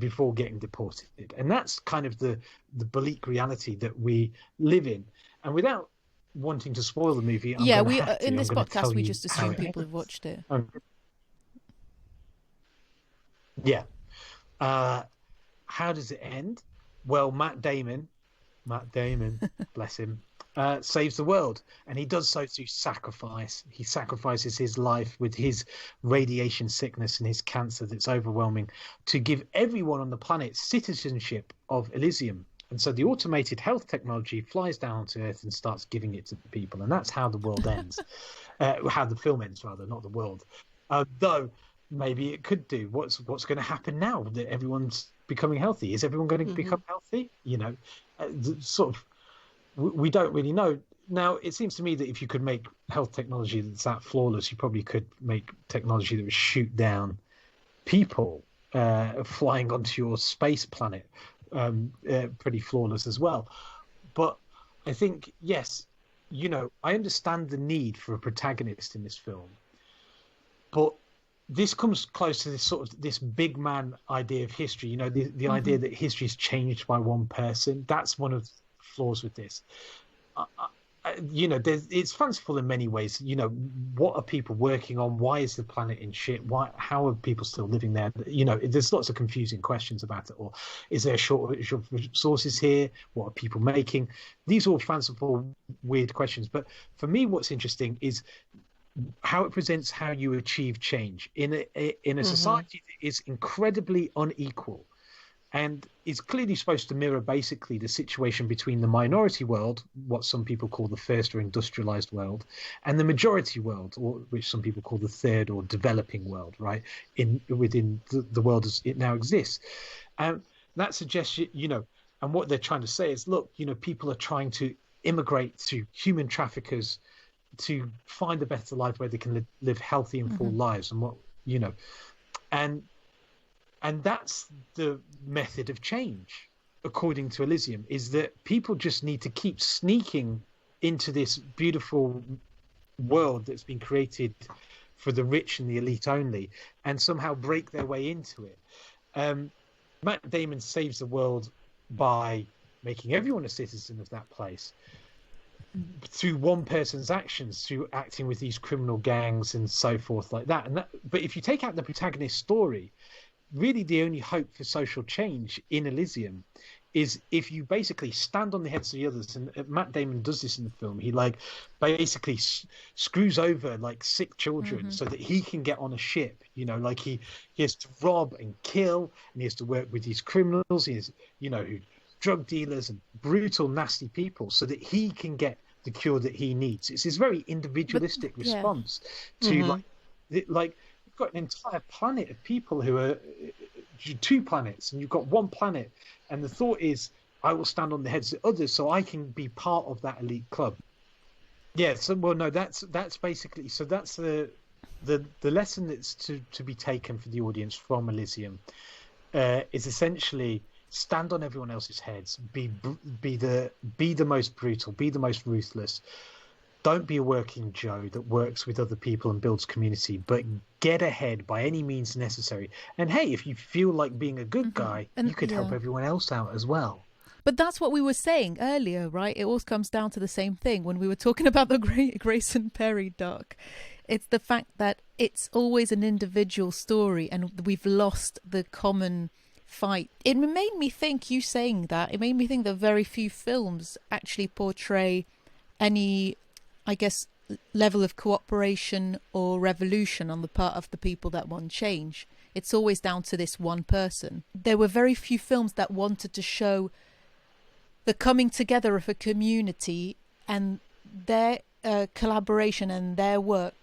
before getting deported. And that's kind of the bleak reality that we live in. And without wanting to spoil the movie, in this podcast we just assume people have watched it. Yeah. How does it end? Well, Matt Damon, bless him, saves the world, and he does so through sacrifice. He sacrifices his life with his radiation sickness and his cancer that's overwhelming to give everyone on the planet citizenship of Elysium. And so the automated health technology flies down to Earth and starts giving it to the people, and that's how the world ends. How the film ends, rather, not the world. Though maybe it could do. What's going to happen now that everyone's becoming healthy? Is everyone going to become healthy? Sort of, we don't really know. Now, it seems to me that if you could make health technology that's that flawless, you probably could make technology that would shoot down people flying onto your space planet pretty flawless as well. But I think, yes, I understand the need for a protagonist in this film, but this comes close to this sort of this big man idea of history. The idea that history is changed by one person. That's one of the flaws with this. It's fanciful in many ways. What are people working on? Why is the planet in shit? How are people still living there? There's lots of confusing questions about it. Or is there a shortage of resources here? What are people making? These are all fanciful, weird questions. But for me, what's interesting is how it presents how you achieve change in a society that is incredibly unequal and is clearly supposed to mirror basically the situation between the minority world, what some people call the first or industrialized world, and the majority world, or which some people call the third or developing world, right? Within the world as it now exists. And that suggests, and what they're trying to say is, look, people are trying to immigrate to human traffickers to find a better life where they can live healthy and full lives, and that's the method of change, according to Elysium, is that people just need to keep sneaking into this beautiful world that's been created for the rich and the elite only, and somehow break their way into it. Matt Damon saves the world by making everyone a citizen of that place through one person's actions, through acting with these criminal gangs and so forth like that. But if you take out the protagonist's story, really the only hope for social change in Elysium is if you basically stand on the heads of the others. And Matt Damon does this in the film. He basically screws over sick children so that he can get on a ship. He has to rob and kill, and he has to work with these criminals. He has, drug dealers and brutal, nasty people so that he can get the cure that he needs. It's this very individualistic response to you've got an entire planet of people who are two planets, and you've got one planet, and the thought is, I will stand on the heads of others so I can be part of that elite club. Yeah, that's basically, so that's the lesson that's to be taken for the audience from Elysium is essentially stand on everyone else's heads, be the most brutal, be the most ruthless. Don't be a working Joe that works with other people and builds community, but get ahead by any means necessary. And hey, if you feel like being a good guy, you could help everyone else out as well. But that's what we were saying earlier, right? It all comes down to the same thing when we were talking about the Grayson Perry doc. It's the fact that it's always an individual story, and we've lost the common fight. It made me think, you saying that, it made me think that very few films actually portray any, I guess, level of cooperation or revolution on the part of the people that want change. It's always down to this one person. There were very few films that wanted to show the coming together of a community and their collaboration and their work,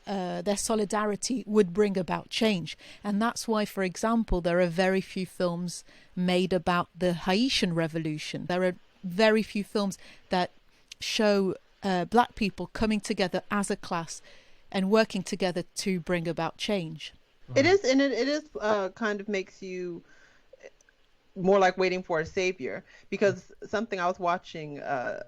their solidarity would bring about change. And that's why, for example, there are very few films made about the Haitian Revolution. There are very few films that show black people coming together as a class and working together to bring about change. It is, and it is kind of makes you more like waiting for a savior, because something I was watching a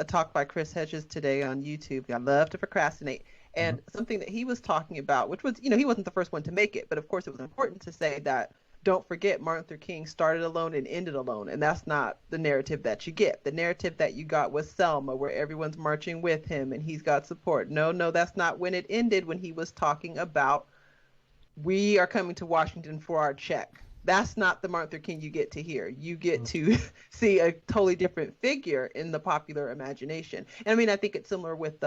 talk by Chris Hedges today on YouTube. I love to procrastinate. And something that he was talking about, which was, he wasn't the first one to make it, but of course it was important to say that, don't forget, Martin Luther King started alone and ended alone. And that's not the narrative that you get. The narrative that you got was Selma, where everyone's marching with him and he's got support. No, that's not when it ended, when he was talking about, we are coming to Washington for our check. That's not the Martin Luther King you get to hear. You get to see a totally different figure in the popular imagination. And I mean, I think it's similar with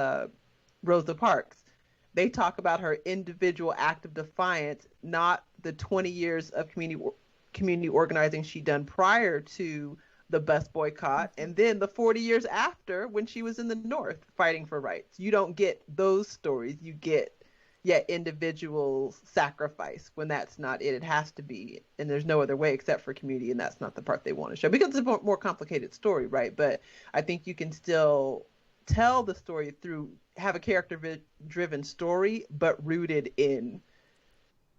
Rosa Parks. They talk about her individual act of defiance, not the 20 years of community organizing she'd done prior to the bus boycott, and then the 40 years after when she was in the North fighting for rights. You don't get those stories. You get individual sacrifice when that's not it. It has to be, and there's no other way except for community, and that's not the part they want to show, because it's a more complicated story, right? But I think you can still tell the story through, have a character-driven story, but rooted in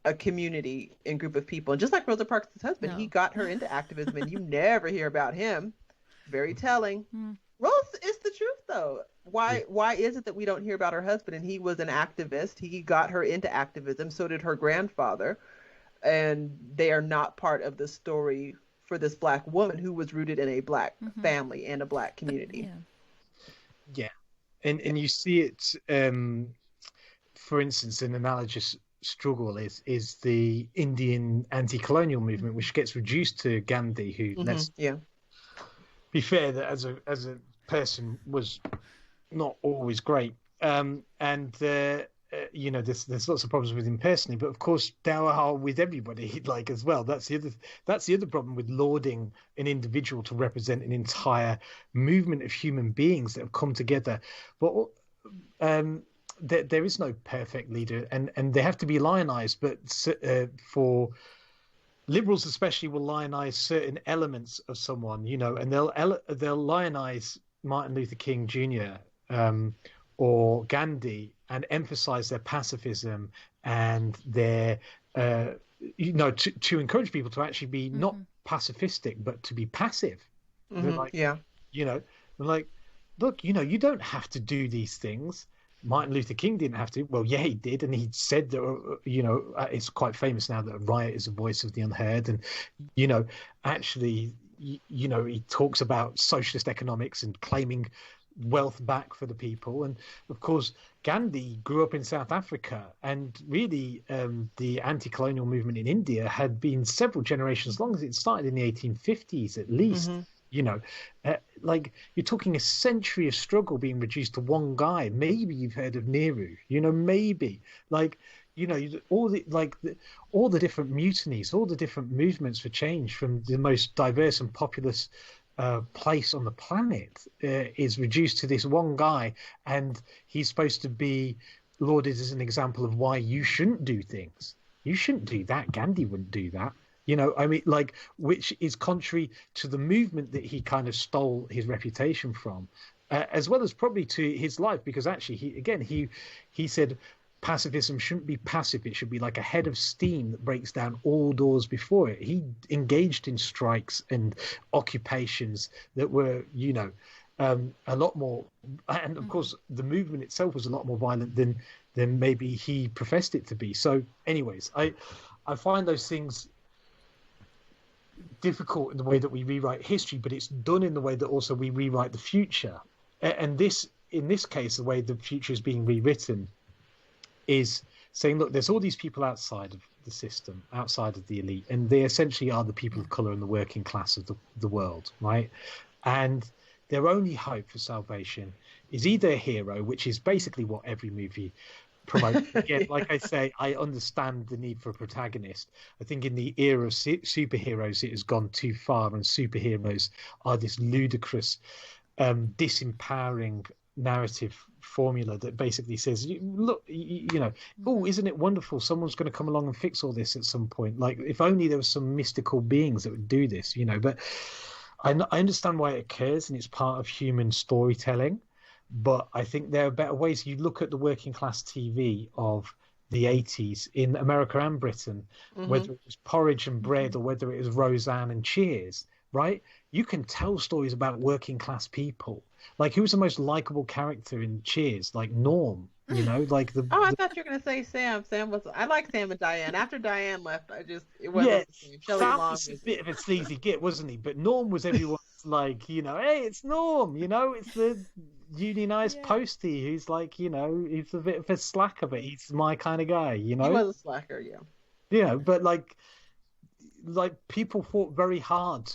a community and group of people. And just like Rosa Parks' husband, he got her into activism, and you never hear about him. Very telling. Rose is the truth, though. Why is it that we don't hear about her husband? And he was an activist. He got her into activism. So did her grandfather. And they are not part of the story for this Black woman who was rooted in a Black family and a Black community. Yeah. And you see it, for instance, an analogous struggle is the Indian anti-colonial movement, which gets reduced to Gandhi, who, let's be fair, that as a person was not always great. There's lots of problems with him personally, but of course there are with everybody, like, as well. That's the other problem with lauding an individual to represent an entire movement of human beings that have come together. But there is no perfect leader, and they have to be lionized. But for liberals especially, will lionize certain elements of someone, and they'll lionize Martin Luther King Jr. Or Gandhi, and emphasize their pacifism and their to encourage people to actually be not pacifistic but to be passive. They're like, they're like, look, you don't have to do these things. Martin Luther King didn't have to. Well, yeah, he did, and he said that. It's quite famous now that a riot is a voice of the unheard, and actually, he talks about socialist economics and claiming wealth back for the people. And of course, Gandhi grew up in South Africa, and really the anti-colonial movement in India had been several generations long. It started in the 1850s at least. Like, you're talking a century of struggle being reduced to one guy. Maybe you've heard of Nehru, maybe, like, all the different mutinies, all the different movements for change from the most diverse and populous place on the planet is reduced to this one guy, and he's supposed to be lauded as an example of why you shouldn't do things. You shouldn't do that. Gandhi wouldn't do that. Which is contrary to the movement that he kind of stole his reputation from, as well as probably to his life, because actually he said pacifism shouldn't be passive. It should be like a head of steam that breaks down all doors before it. He engaged in strikes and occupations that were, a lot more. And of course, the movement itself was a lot more violent than maybe he professed it to be. So anyways, I find those things difficult in the way that we rewrite history, but it's done in the way that also we rewrite the future. And in this case, the way the future is being rewritten is saying, look, there's all these people outside of the system, outside of the elite, and they essentially are the people of color and the working class of the world, right? And their only hope for salvation is either a hero, which is basically what every movie promotes. Again, like I say, I understand the need for a protagonist. I think in the era of superheroes, it has gone too far, and superheroes are this ludicrous, disempowering narrative formula that basically says, look, oh, isn't it wonderful, someone's going to come along and fix all this at some point, like if only there were some mystical beings that would do this, but I understand why it occurs and it's part of human storytelling, but I think there are better ways. You look at the working class TV of the 80s in America and Britain, whether it was Porridge and Bread or whether it was Roseanne and Cheers, right? You can tell stories about working class people. Like, who was the most likable character in Cheers? Like Norm, like the. Oh, I thought you were going to say Sam. Sam was. I like Sam and Diane. After Diane left, it wasn't. Yeah, Sam was a bit of a sleazy git, wasn't he? But Norm was everyone's like, hey, it's Norm. It's the unionized postie who's like, he's a bit of a slacker, but he's my kind of guy. He was a slacker, but like people fought very hard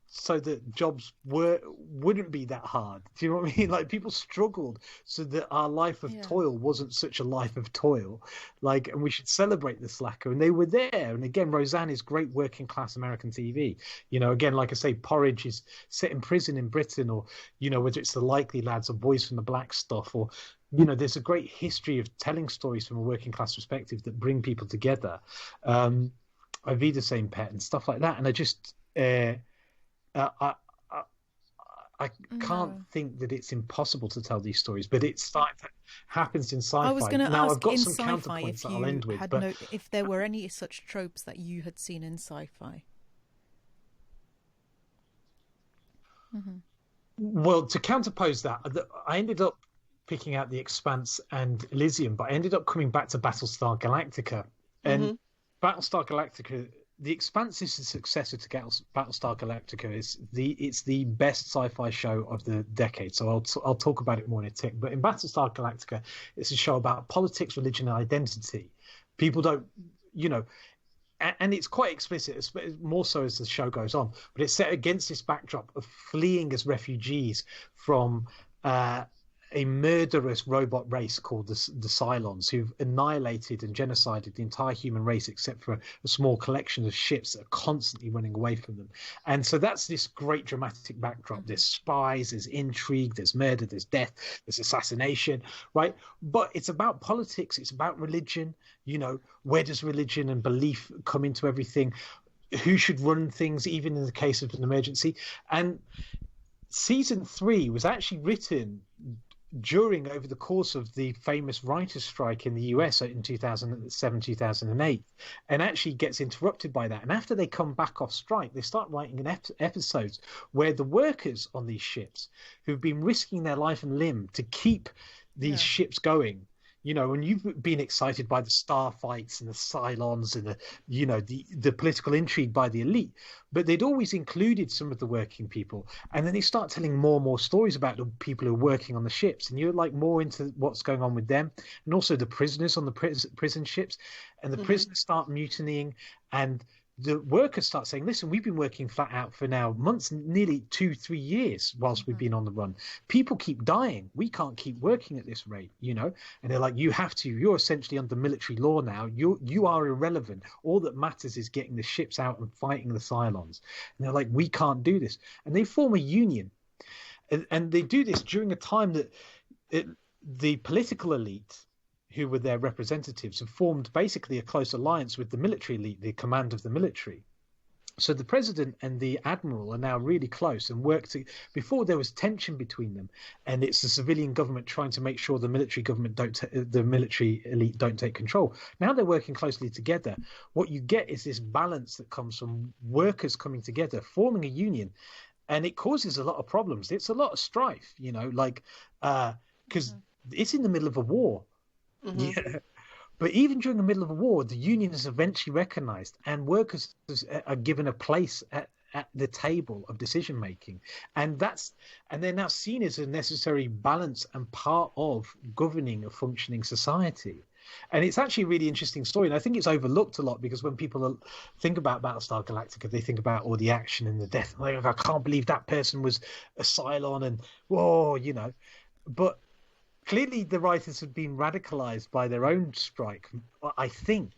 so that jobs wouldn't be that hard. Do you know what I mean? Like, people struggled so that our life of toil wasn't such a life of toil. Like, and we should celebrate the slacker. And they were there. And again, Roseanne is great working class American TV. Again, like I say, Porridge is set in prison in Britain, or, whether it's the Likely Lads or Boys from the Black Stuff, or, there's a great history of telling stories from a working class perspective that bring people together. I Vida Same Pet and stuff like that. And I just, I can't think that it's impossible to tell these stories, but it happens in sci-fi. I was going to ask, I've got in some sci-fi, counterpoints that I'll end with. If there were any such tropes that you had seen in sci-fi. Well, to counterpose that, I ended up picking out The Expanse and Elysium, but I ended up coming back to Battlestar Galactica. And Battlestar Galactica, The Expanse is the successor to Battlestar Galactica. It's the best sci-fi show of the decade. So I'll talk about it more in a tick. But in Battlestar Galactica, it's a show about politics, religion, and identity. People don't, and it's quite explicit, more so as the show goes on. But it's set against this backdrop of fleeing as refugees from a murderous robot race called the Cylons, who've annihilated and genocided the entire human race except for a small collection of ships that are constantly running away from them. And so that's this great dramatic backdrop. There's spies, there's intrigue, there's murder, there's death, there's assassination, right? But it's about politics, it's about religion. Where does religion and belief come into everything? Who should run things, even in the case of an emergency? And season 3 was actually written over the course of the famous writers' strike in the US in 2007, 2008, and actually gets interrupted by that. And after they come back off strike, they start writing episodes where the workers on these ships, who've been risking their life and limb to keep these ships going, and you've been excited by the star fights and the Cylons and the political intrigue by the elite, but they'd always included some of the working people. And then they start telling more and more stories about the people who are working on the ships, and you're like more into what's going on with them, and also the prisoners on the prison ships, and the prisoners start mutinying, and the workers start saying, listen, we've been working flat out for now months, nearly 2-3 years whilst we've been on the run. People keep dying. We can't keep working at this rate, And they're like, you have to. You're essentially under military law now. You are irrelevant. All that matters is getting the ships out and fighting the Cylons. And they're like, we can't do this. And they form a union. And they do this during a time that the political elite, who were their representatives, have formed basically a close alliance with the military elite, the command of the military. So the president and the admiral are now really close and before there was tension between them, and it's the civilian government trying to make sure the military government the military elite don't take control. Now they're working closely together. What you get is this balance that comes from workers coming together, forming a union, and it causes a lot of problems. It's a lot of strife, because it's in the middle of a war. Yeah. But even during the middle of a war, the union is eventually recognized, and workers are given a place at the table of decision making, and they're now seen as a necessary balance and part of governing a functioning society. And it's actually a really interesting story. And I think it's overlooked a lot because when people think about Battlestar Galactica, they think about all the action and the death. Like, I can't believe that person was a Cylon and whoa, But clearly the writers have been radicalized by their own strike, I think.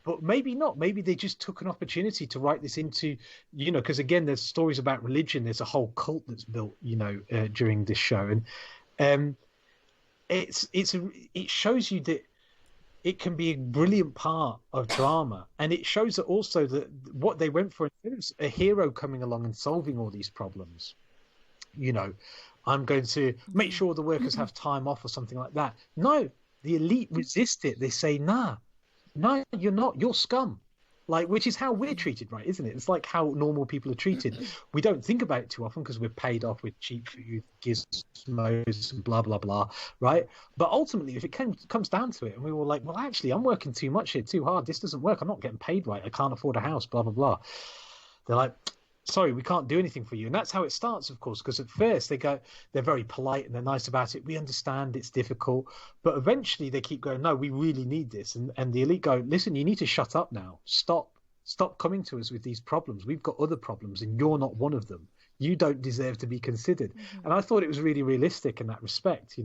But maybe not. Maybe they just took an opportunity to write this into, because again, there's stories about religion. There's a whole cult that's built, during this show. And it shows you that it can be a brilliant part of drama, and it shows that also that what they went for is a hero coming along and solving all these problems. I'm going to make sure the workers have time off or something like that. No, the elite resist it. They say, nah, no, you're not. You're scum. Which is how we're treated, right? Isn't it? It's like how normal people are treated. We don't think about it too often because we're paid off with cheap food, gizmos, and blah, blah, blah, right? But ultimately, if it comes down to it, and we were like, well, actually, I'm working too much here, too hard. This doesn't work. I'm not getting paid right. I can't afford a house, blah, blah, blah. They're like, sorry, we can't do anything for you. And that's how it starts, of course, because at first they're very polite and they're nice about it. We understand it's difficult. But eventually they keep going, no, we really need this. And the elite go, listen, you need to shut up now. Stop coming to us with these problems. We've got other problems and you're not one of them. You don't deserve to be considered. Mm-hmm. And I thought it was really realistic in that respect,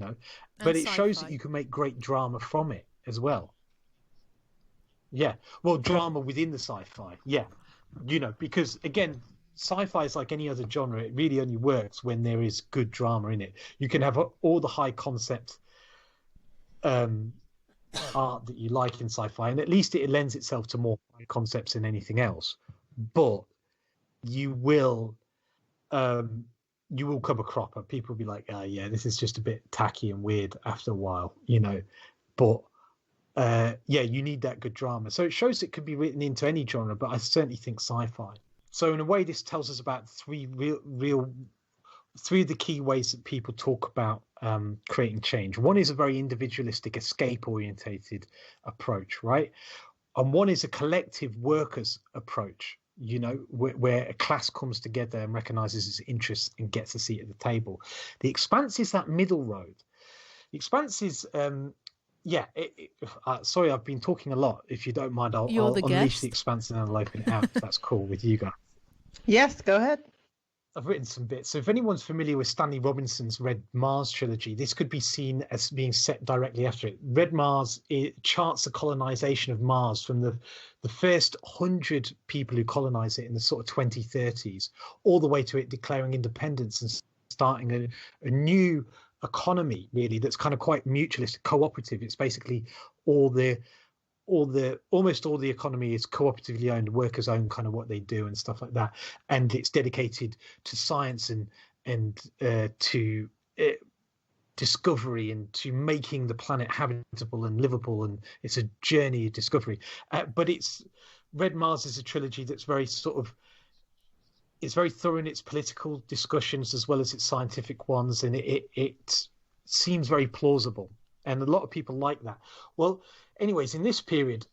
But it shows that you can make great drama from it as well. Yeah. Well, drama within the sci-fi. Yeah. Because again, sci-fi is like any other genre. It really only works when there is good drama in it. You can have all the high concept art that you like in sci-fi, and at least it lends itself to more high concepts than anything else. But you will come a cropper. People will be like, oh, yeah, this is just a bit tacky and weird after a while, But you need that good drama. So it shows it could be written into any genre, but I certainly think sci-fi. So in a way, this tells us about three of the key ways that people talk about creating change. One is a very individualistic, escape-orientated approach, right? And one is a collective workers approach, where a class comes together and recognizes its interests and gets a seat at the table. The Expanse is that middle road. The Expanse is... sorry, I've been talking a lot. If you don't mind, I'll unleash the Expanse and then I'll open it out. If that's cool with you guys. Yes, go ahead. I've written some bits. So if anyone's familiar with Stanley Robinson's Red Mars trilogy, this could be seen as being set directly after it. Red Mars, it charts the colonization of Mars from the first 100 people who colonize it in the sort of 2030s, all the way to it declaring independence and starting a new economy, really, that's kind of quite mutualist, cooperative. It's basically almost all the economy is cooperatively owned, workers own kind of what they do and stuff like that, and it's dedicated to science and to discovery and to making the planet habitable and livable, and it's a journey of discovery. But Red Mars is a trilogy that's very it's very thorough in its political discussions as well as its scientific ones, and it seems very plausible, and a lot of people like that. Well, anyways, in this period,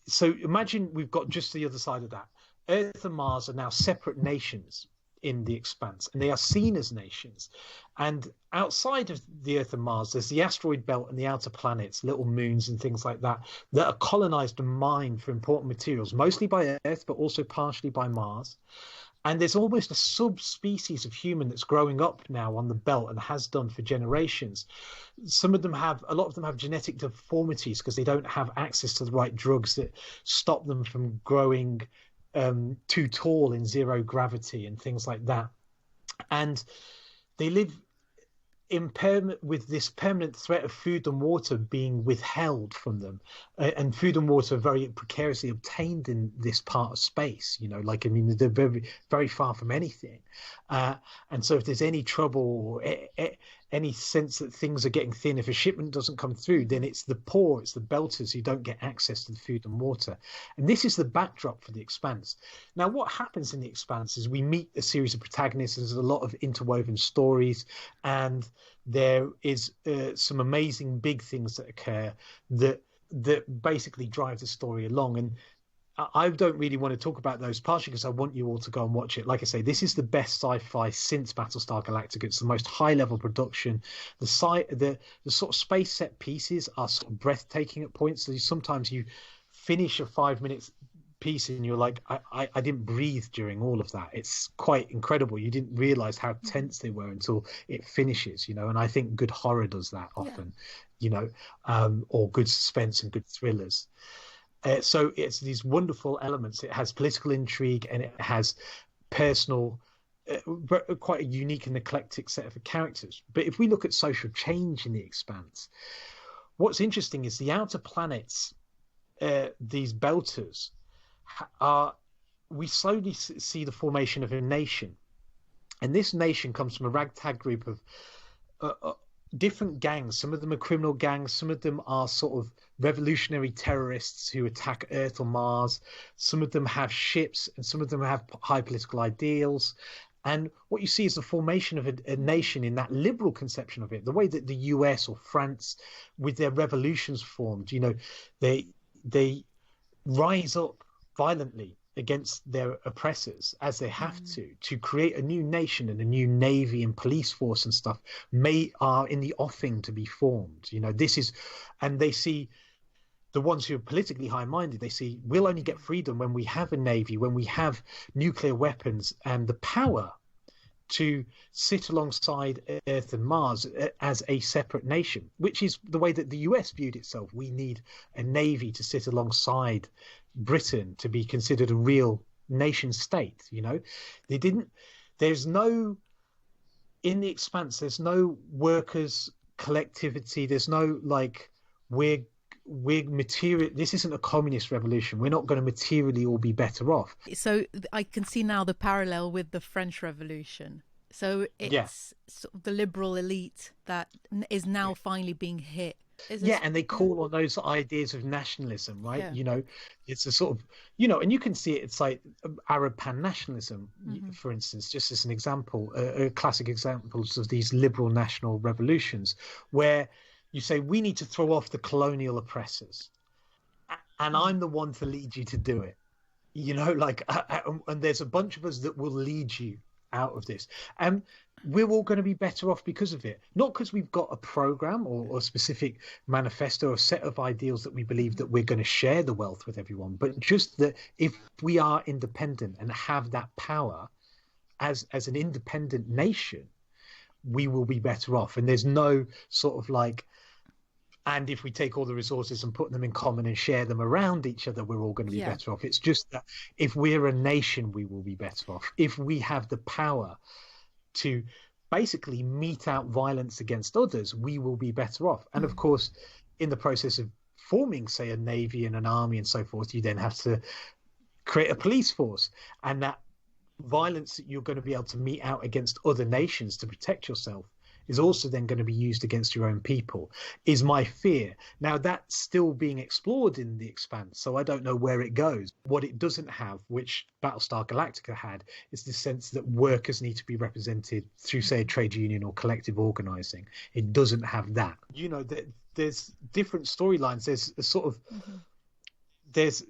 so imagine we've got just the other side of that. Earth and Mars are now separate nations in the Expanse, and they are seen as nations. And outside of the Earth and Mars, there's the asteroid belt and the outer planets, little moons and things like that are colonized and mined for important materials, mostly by Earth, but also partially by Mars. And there's almost a subspecies of human that's growing up now on the belt and has done for generations. A lot of them have genetic deformities because they don't have access to the right drugs that stop them from growing too tall in zero gravity and things like that. And they live with this permanent threat of food and water being withheld from them, and food and water are very precariously obtained in this part of space. They're very, very far from anything, and so if there's any trouble or any sense that things are getting thin, if a shipment doesn't come through, then it's the poor, it's the belters who don't get access to the food and water. And this is the backdrop for the Expanse. Now, what happens in the Expanse is we meet a series of protagonists. There's a lot of interwoven stories, and there is some amazing big things that occur that basically drive the story along. I don't really want to talk about those, partially because I want you all to go and watch it. Like I say, this is the best sci-fi since Battlestar Galactica. It's the most high-level production. The sort of space set pieces are sort of breathtaking at points. So sometimes you finish a 5 minutes piece and you're like, I didn't breathe during all of that. It's quite incredible. You didn't realize how tense they were until it finishes, you know. And I think good horror does that often, you know, or good suspense and good thrillers. So it's these wonderful elements. It has political intrigue and it has personal, quite a unique and eclectic set of characters. But if we look at social change in The Expanse, what's interesting is the outer planets, these belters, we slowly see the formation of a nation. And this nation comes from a ragtag group of different gangs. Some of them are criminal gangs. Some of them are sort of revolutionary terrorists who attack Earth or Mars. Some of them have ships and some of them have high political ideals. And what you see is the formation of a nation in that liberal conception of it, the way that the US or France with their revolutions formed. You know, they rise up violently against their oppressors as they have to create a new nation, and a new navy and police force and stuff are in the offing to be formed. You know, this is, and they see the ones who are politically high-minded, they see we'll only get freedom when we have a navy, when we have nuclear weapons and the power to sit alongside Earth and Mars as a separate nation, which is the way that the US viewed itself. We need a navy to sit alongside Britain to be considered a real nation state. You know, in The Expanse, there's no workers collectivity. There's no like, we're material. This isn't a communist revolution. We're not going to materially all be better off. So I can see now the parallel with the French Revolution. So it's sort of the liberal elite that is now finally being hit. And they call on those ideas of nationalism, right? You know, it's a sort of, you know, and you can see it. It's like Arab pan-nationalism, for instance, just as an example, classic examples of these liberal national revolutions, where you say, we need to throw off the colonial oppressors, and I'm the one to lead you to do it. You know, like, and there's a bunch of us that will lead you out of this. And we're all going to be better off because of it. Not because we've got a program or a specific manifesto or set of ideals that we believe that we're going to share the wealth with everyone, but just that if we are independent and have that power as an independent nation, we will be better off. And there's no sort of like, and if we take all the resources and put them in common and share them around each other, we're all going to be better off. It's just that if we're a nation, we will be better off. If we have the power to basically mete out violence against others, we will be better off. And of course, in the process of forming, say, a navy and an army and so forth, you then have to create a police force. And that violence that you're going to be able to mete out against other nations to protect yourself is also then going to be used against your own people, is my fear. Now, that's still being explored in The Expanse, so I don't know where it goes. What it doesn't have, which Battlestar Galactica had, is the sense that workers need to be represented through, say, a trade union or collective organizing. It doesn't have that. You know, there's different storylines. There's a sort of... There's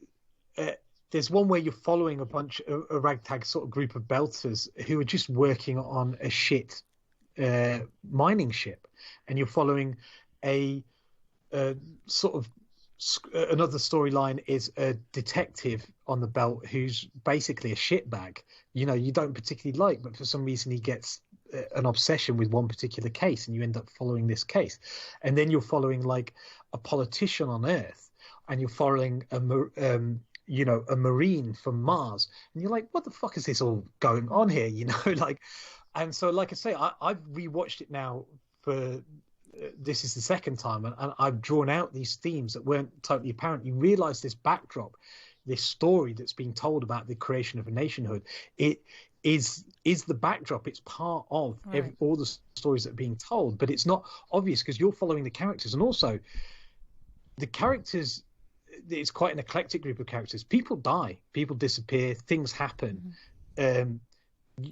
one where you're following a ragtag sort of group of belters who are just working on a shit mining ship, and you're following a sort of another storyline is a detective on the belt who's basically a shitbag. You know, you don't particularly like, but for some reason he gets an obsession with one particular case, and you end up following this case. And then you're following like a politician on Earth, and you're following a Marine from Mars, and you're like, what the fuck is this all going on here? You know, like. And so, like I say, I've rewatched it now for this is the second time, and I've drawn out these themes that weren't totally apparent. You realise this backdrop, this story that's being told about the creation of a nationhood. It is the backdrop. It's part of all the stories that are being told, but it's not obvious because you're following the characters, and also the characters. It's quite an eclectic group of characters. People die, people disappear, things happen.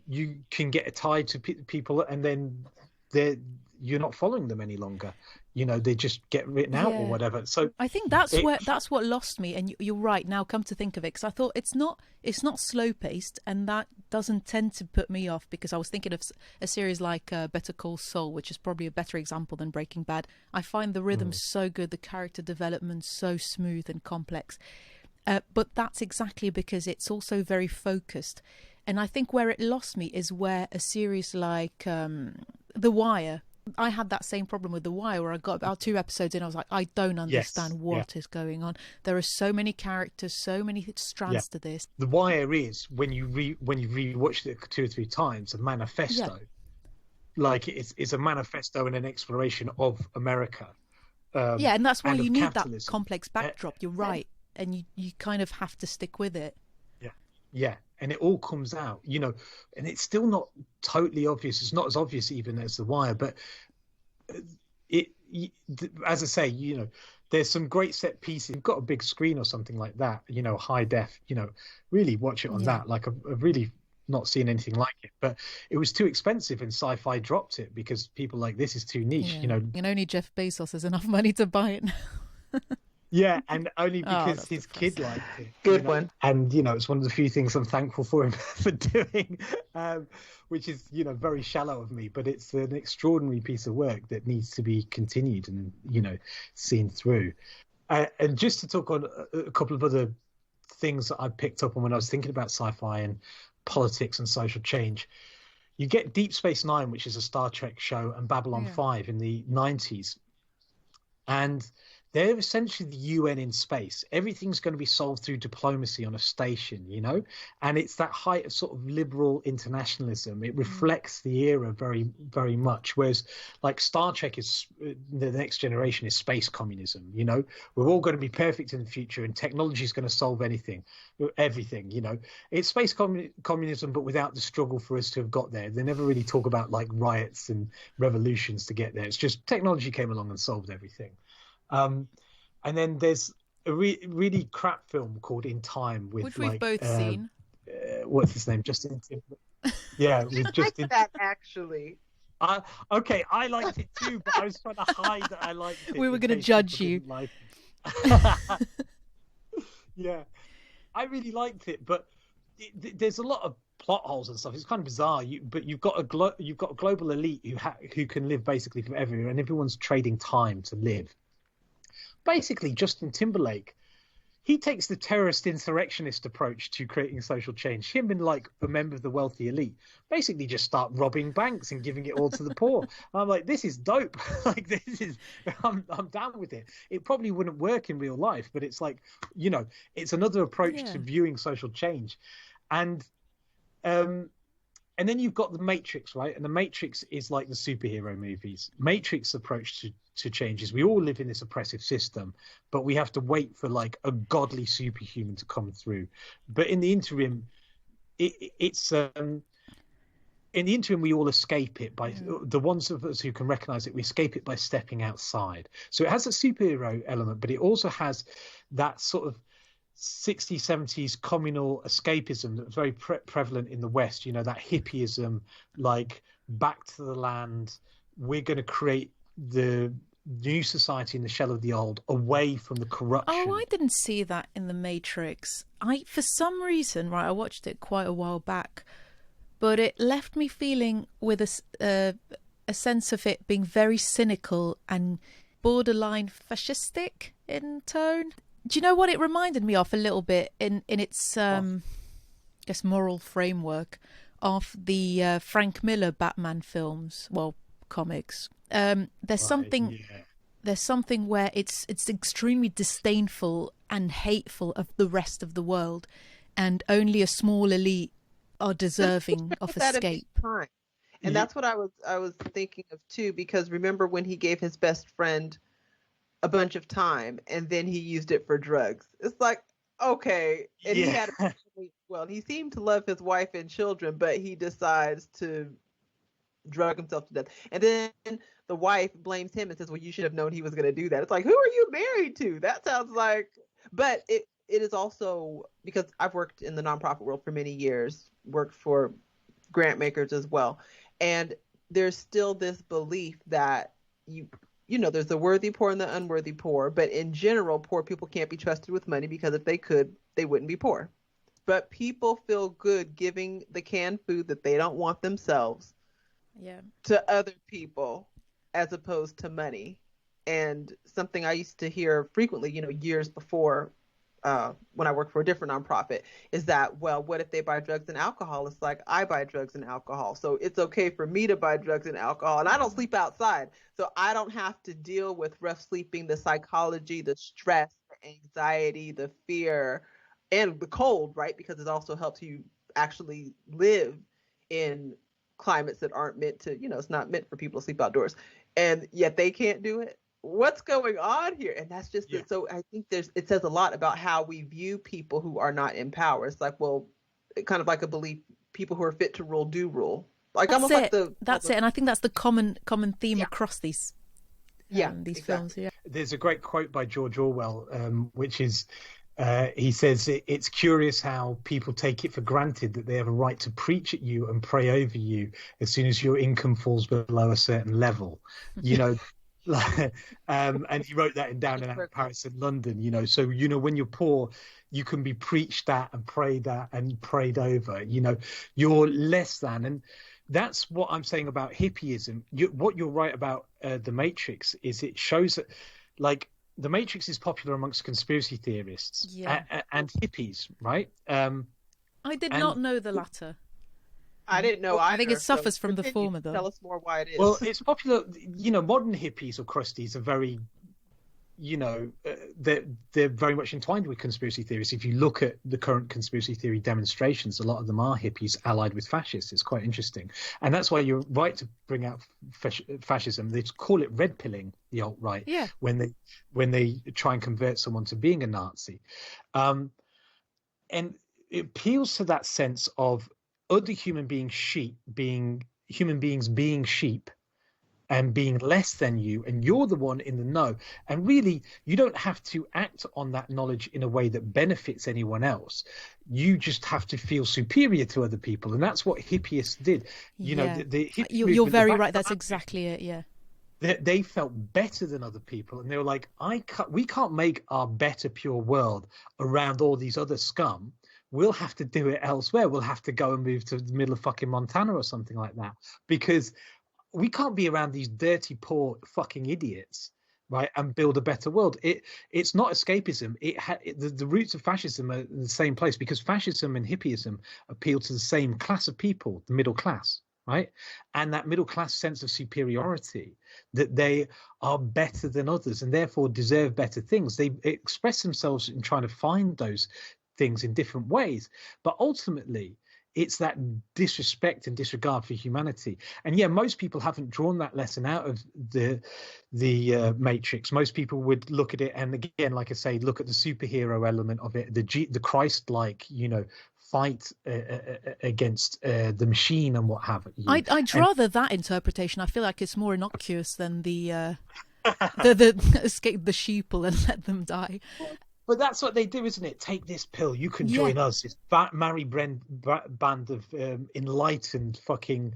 You can get tied to people, and then you're not following them any longer. they just get written out or whatever. So I think that's what lost me. And you're right. Now, come to think of it, because I thought it's not slow paced, and that doesn't tend to put me off, because I was thinking of a series like Better Call Saul, which is probably a better example than Breaking Bad. I find the rhythm so good, the character development so smooth and complex. But that's exactly because it's also very focused. And I think where it lost me is where a series like The Wire. I had that same problem with The Wire, where I got about 2 episodes in, I was like, I don't understand what is going on. There are so many characters, so many strands to this. The Wire is, when you rewatched it 2 or 3 times, a manifesto. Like it's a manifesto and an exploration of America. And that's why you need that complex backdrop. You're right, and you kind of have to stick with it. Yeah, and it all comes out, and it's still not totally obvious. It's not as obvious even as The Wire, but as I say, there's some great set pieces. You've got a big screen or something like that, high def, really watch it on that. Like I've really not seen anything like it, but it was too expensive and Sci-Fi dropped it because people like, this is too niche, And only Jeff Bezos has enough money to buy it now. Yeah, and only because his kid liked it. Good one. And, it's one of the few things I'm thankful for him for doing, which is, very shallow of me. But it's an extraordinary piece of work that needs to be continued and, seen through. And just to talk on a couple of other things that I picked up on when I was thinking about sci-fi and politics and social change, you get Deep Space Nine, which is a Star Trek show, and Babylon 5 in the 90s. And they're essentially the UN in space. Everything's going to be solved through diplomacy on a station, and it's that height of sort of liberal internationalism. It reflects the era very, very much. Whereas like Star Trek is the next generation is space communism. We're all going to be perfect in the future and technology is going to solve everything. It's space communism, but without the struggle for us to have got there. They never really talk about like riots and revolutions to get there. It's just technology came along and solved everything. And then there's a really crap film called In Time with which we've both seen. What's his name? Justin Timberlake. Yeah, with Justin. That actually. Okay, I liked it too, but I was trying to hide that I liked it. We were going to judge you. Like yeah, I really liked it, but there's a lot of plot holes and stuff. It's kind of bizarre. But you've got a global elite who can live basically forever, and everyone's trading time to live. Basically, Justin Timberlake, he takes the terrorist insurrectionist approach to creating social change. Him and like a member of the wealthy elite basically just start robbing banks and giving it all to the poor. I'm like, this is dope. Like I'm down with it. It probably wouldn't work in real life, but it's like, it's another approach to viewing social change. And then you've got the Matrix, right? And the Matrix is like the superhero movies. Matrix approach to change is we all live in this oppressive system, but we have to wait for like a godly superhuman to come through. But in the interim, we all escape it by the ones of us who can recognize it. We escape it by stepping outside. So it has a superhero element, but it also has that sort of 60s, 70s communal escapism that was very prevalent in the West, that hippieism, like back to the land. We're going to create the new society in the shell of the old, away from the corruption. Oh, I didn't see that in The Matrix. For some reason, I watched it quite a while back, but it left me feeling with a sense of it being very cynical and borderline fascistic in tone. Do you know what it reminded me of a little bit in its moral framework of the Frank Miller Batman films, comics. There's something where it's extremely disdainful and hateful of the rest of the world, and only a small elite are deserving of escape. And that's what I was thinking of too, because remember when he gave his best friend a bunch of time and then he used it for drugs. It's like, okay. And he seemed to love his wife and children, but he decides to drug himself to death. And then the wife blames him and says, well, you should have known he was going to do that. It's like, who are you married to? That sounds like, but it is also, because I've worked in the nonprofit world for many years, worked for grant makers as well. And there's still this belief that there's the worthy poor and the unworthy poor, but in general, poor people can't be trusted with money because if they could, they wouldn't be poor. But people feel good giving the canned food that they don't want themselves to other people as opposed to money. And something I used to hear frequently, years before when I worked for a different nonprofit, is that, well, what if they buy drugs and alcohol? It's like, I buy drugs and alcohol, so it's okay for me to buy drugs and alcohol. And I don't sleep outside, so I don't have to deal with rough sleeping, the psychology, the stress, the anxiety, the fear, and the cold, right? Because it also helps you actually live in climates that aren't meant to, it's not meant for people to sleep outdoors. And yet they can't do it. What's going on here? And that's just so I think it says a lot about how we view people who are not in power. It's like, well, kind of like a belief, people who are fit to rule do rule. Like that's almost it. Like that's it. And I think that's the common theme across these films. Yeah. There's a great quote by George Orwell, which is he says, it's curious how people take it for granted that they have a right to preach at you and pray over you as soon as your income falls below a certain level, and he wrote that in Down and Out Paris and London, so when you're poor, you can be preached at and prayed at and prayed over, you're less than. And that's what I'm saying about hippieism. What you're right about The Matrix is it shows that, like, The Matrix is popular amongst conspiracy theorists and hippies, right? I did not know the latter. I didn't know either. I think it suffers from the former, though. Tell us more why it is. Well, it's popular. Modern hippies or crusties are very, they're very much entwined with conspiracy theories. If you look at the current conspiracy theory demonstrations, a lot of them are hippies allied with fascists. It's quite interesting. And that's why you're right to bring out fascism. They call it red pilling, the alt-right, when they try and convert someone to being a Nazi. And it appeals to that sense of other human beings being sheep and being less than you, and you're the one in the know. And really, you don't have to act on that knowledge in a way that benefits anyone else. You just have to feel superior to other people, and that's what hippyists did. You're very right. That's exactly it. Yeah. They felt better than other people, and they were like, we can't make our better pure world around all these other scum. We'll have to do it elsewhere. We'll have to go and move to the middle of fucking Montana or something like that, because we can't be around these dirty, poor fucking idiots, right? And build a better world. It's not escapism. The roots of fascism are in the same place, because fascism and hippieism appeal to the same class of people, the middle class, right? And that middle class sense of superiority, that they are better than others and therefore deserve better things. They express themselves in trying to find those things in different ways, but ultimately it's that disrespect and disregard for humanity. And most people haven't drawn that lesson out of the Matrix. Most people would look at it, and again, like I say, look at the superhero element of it, the Christ-like, fight against the machine and what have you. I'd rather that interpretation. I feel like it's more innocuous than the escape the sheeple and let them die. But that's what they do, isn't it? Take this pill. You can join us. This merry band of enlightened fucking,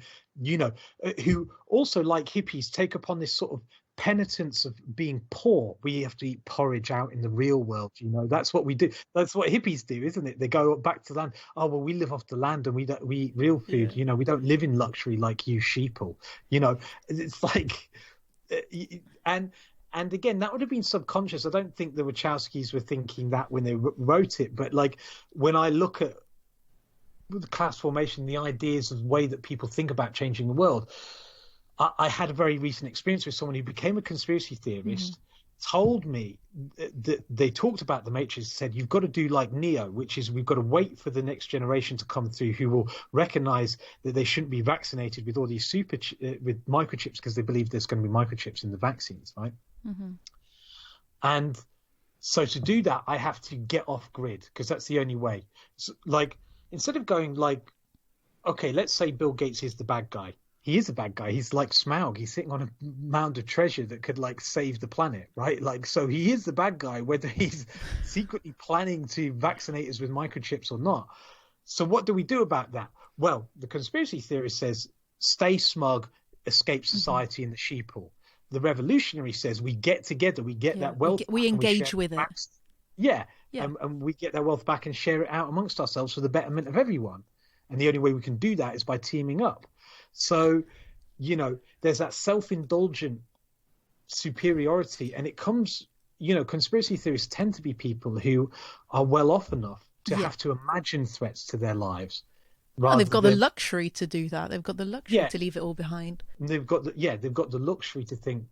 who also, like hippies, take upon this sort of penitence of being poor. We have to eat porridge out in the real world. That's what we do. That's what hippies do, isn't it? They go back to land. Oh, well, we live off the land and we eat real food. We don't live in luxury like you sheeple. It's like, And again, that would have been subconscious. I don't think the Wachowskis were thinking that when they wrote it. But like when I look at the class formation, the ideas of the way that people think about changing the world, I had a very recent experience with someone who became a conspiracy theorist, told me that they talked about the Matrix, said, you've got to do like Neo, which is we've got to wait for the next generation to come through who will recognize that they shouldn't be vaccinated with all these with microchips, because they believe there's going to be microchips in the vaccines, right? And so to do that, I have to get off grid, because that's the only way. So, like, instead of going like, okay, let's say Bill Gates is the bad guy. He is a bad guy. He's like Smaug. He's sitting on a mound of treasure that could like save the planet, right? Like, so he is the bad guy, whether he's secretly planning to vaccinate us with microchips or not. So what do we do about that? Well, the conspiracy theorist says, stay smug, escape society and the sheeple. The revolutionary says we get together, we get that wealth, we engage with it. Yeah. And we get that wealth back and share it out amongst ourselves for the betterment of everyone. And the only way we can do that is by teaming up. So, you know, there's that self-indulgent superiority, and it comes, you know, conspiracy theorists tend to be people who are well off enough to have to imagine threats to their lives. And they've got the luxury to do that. They've got the luxury to leave it all behind. They've got the luxury to think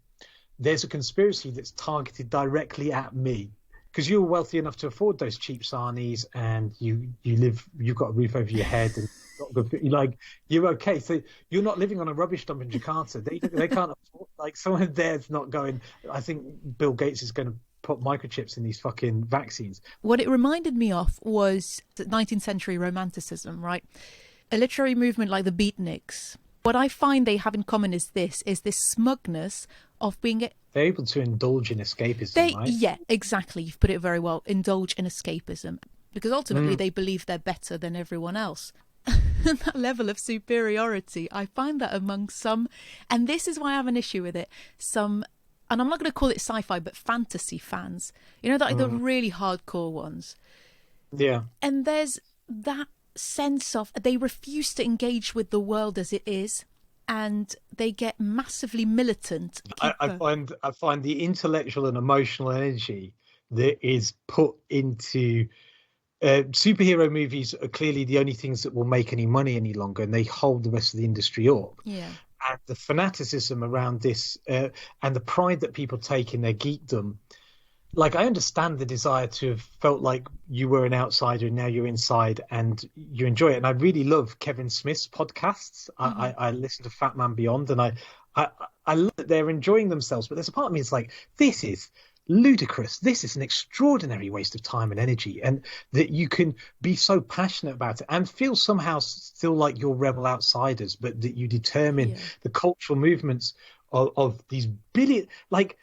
there's a conspiracy that's targeted directly at me. Because you're wealthy enough to afford those cheap sarnies, and you've got a roof over your head, and you're okay. So you're not living on a rubbish dump in Jakarta. They can't afford, like, someone there's not going, I think Bill Gates is going to put microchips in these fucking vaccines. What it reminded me of was the 19th century romanticism, right? A literary movement like the Beatniks. What I find they have in common is this smugness of being... They're able to indulge in escapism, right? Yeah, exactly. You've put it very well. Indulge in escapism. Because ultimately they believe they're better than everyone else. That level of superiority, I find that among some, and this is why I have an issue with it, some, and I'm not going to call it sci-fi, but fantasy fans. You know, like the really hardcore ones. Yeah. And there's that sense of they refuse to engage with the world as it is. And they get massively militant. I find the intellectual and emotional energy that is put into superhero movies are clearly the only things that will make any money any longer, and they hold the rest of the industry up. Yeah. And the fanaticism around this and the pride that people take in their geekdom. Like, I understand the desire to have felt like you were an outsider and now you're inside and you enjoy it. And I really love Kevin Smith's podcasts. I listen to Fat Man Beyond, and I love that they're enjoying themselves. But there's a part of me that's like, this is ludicrous. This is an extraordinary waste of time and energy. And that you can be so passionate about it and feel somehow still like you're rebel outsiders, but that you determine the cultural movements of these billion, like,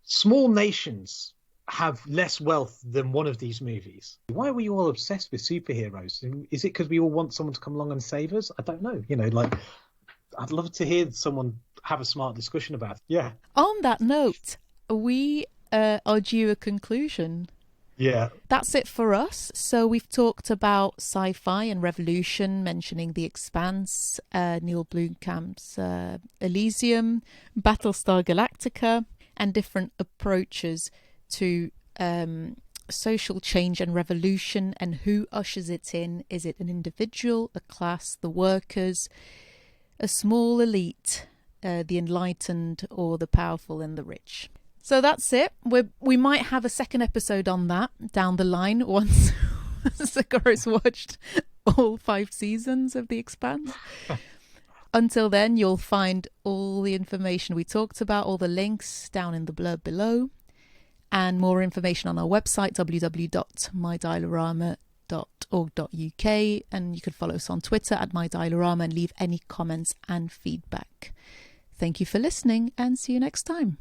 small nations have less wealth than one of these movies. Why were you all obsessed with superheroes? Is it because we all want someone to come along and save us? I don't know. You know, like, I'd love to hear someone have a smart discussion about it. Yeah. On that note, we are due a conclusion. Yeah. That's it for us. So we've talked about sci-fi and revolution, mentioning The Expanse, Neil Blomkamp's Elysium, Battlestar Galactica, and different approaches to social change and revolution, and who ushers it in. Is it an individual, a class, the workers, a small elite, the enlightened, or the powerful and the rich? So that's it. We might have a second episode on that down the line once Sakura's watched all 5 seasons of The Expanse. Until then, you'll find all the information we talked about, all the links down in the blurb below, and more information on our website, www.mydialorama.org.uk, and you can follow us on Twitter at mydialorama and leave any comments and feedback. Thank you for listening, and see you next time.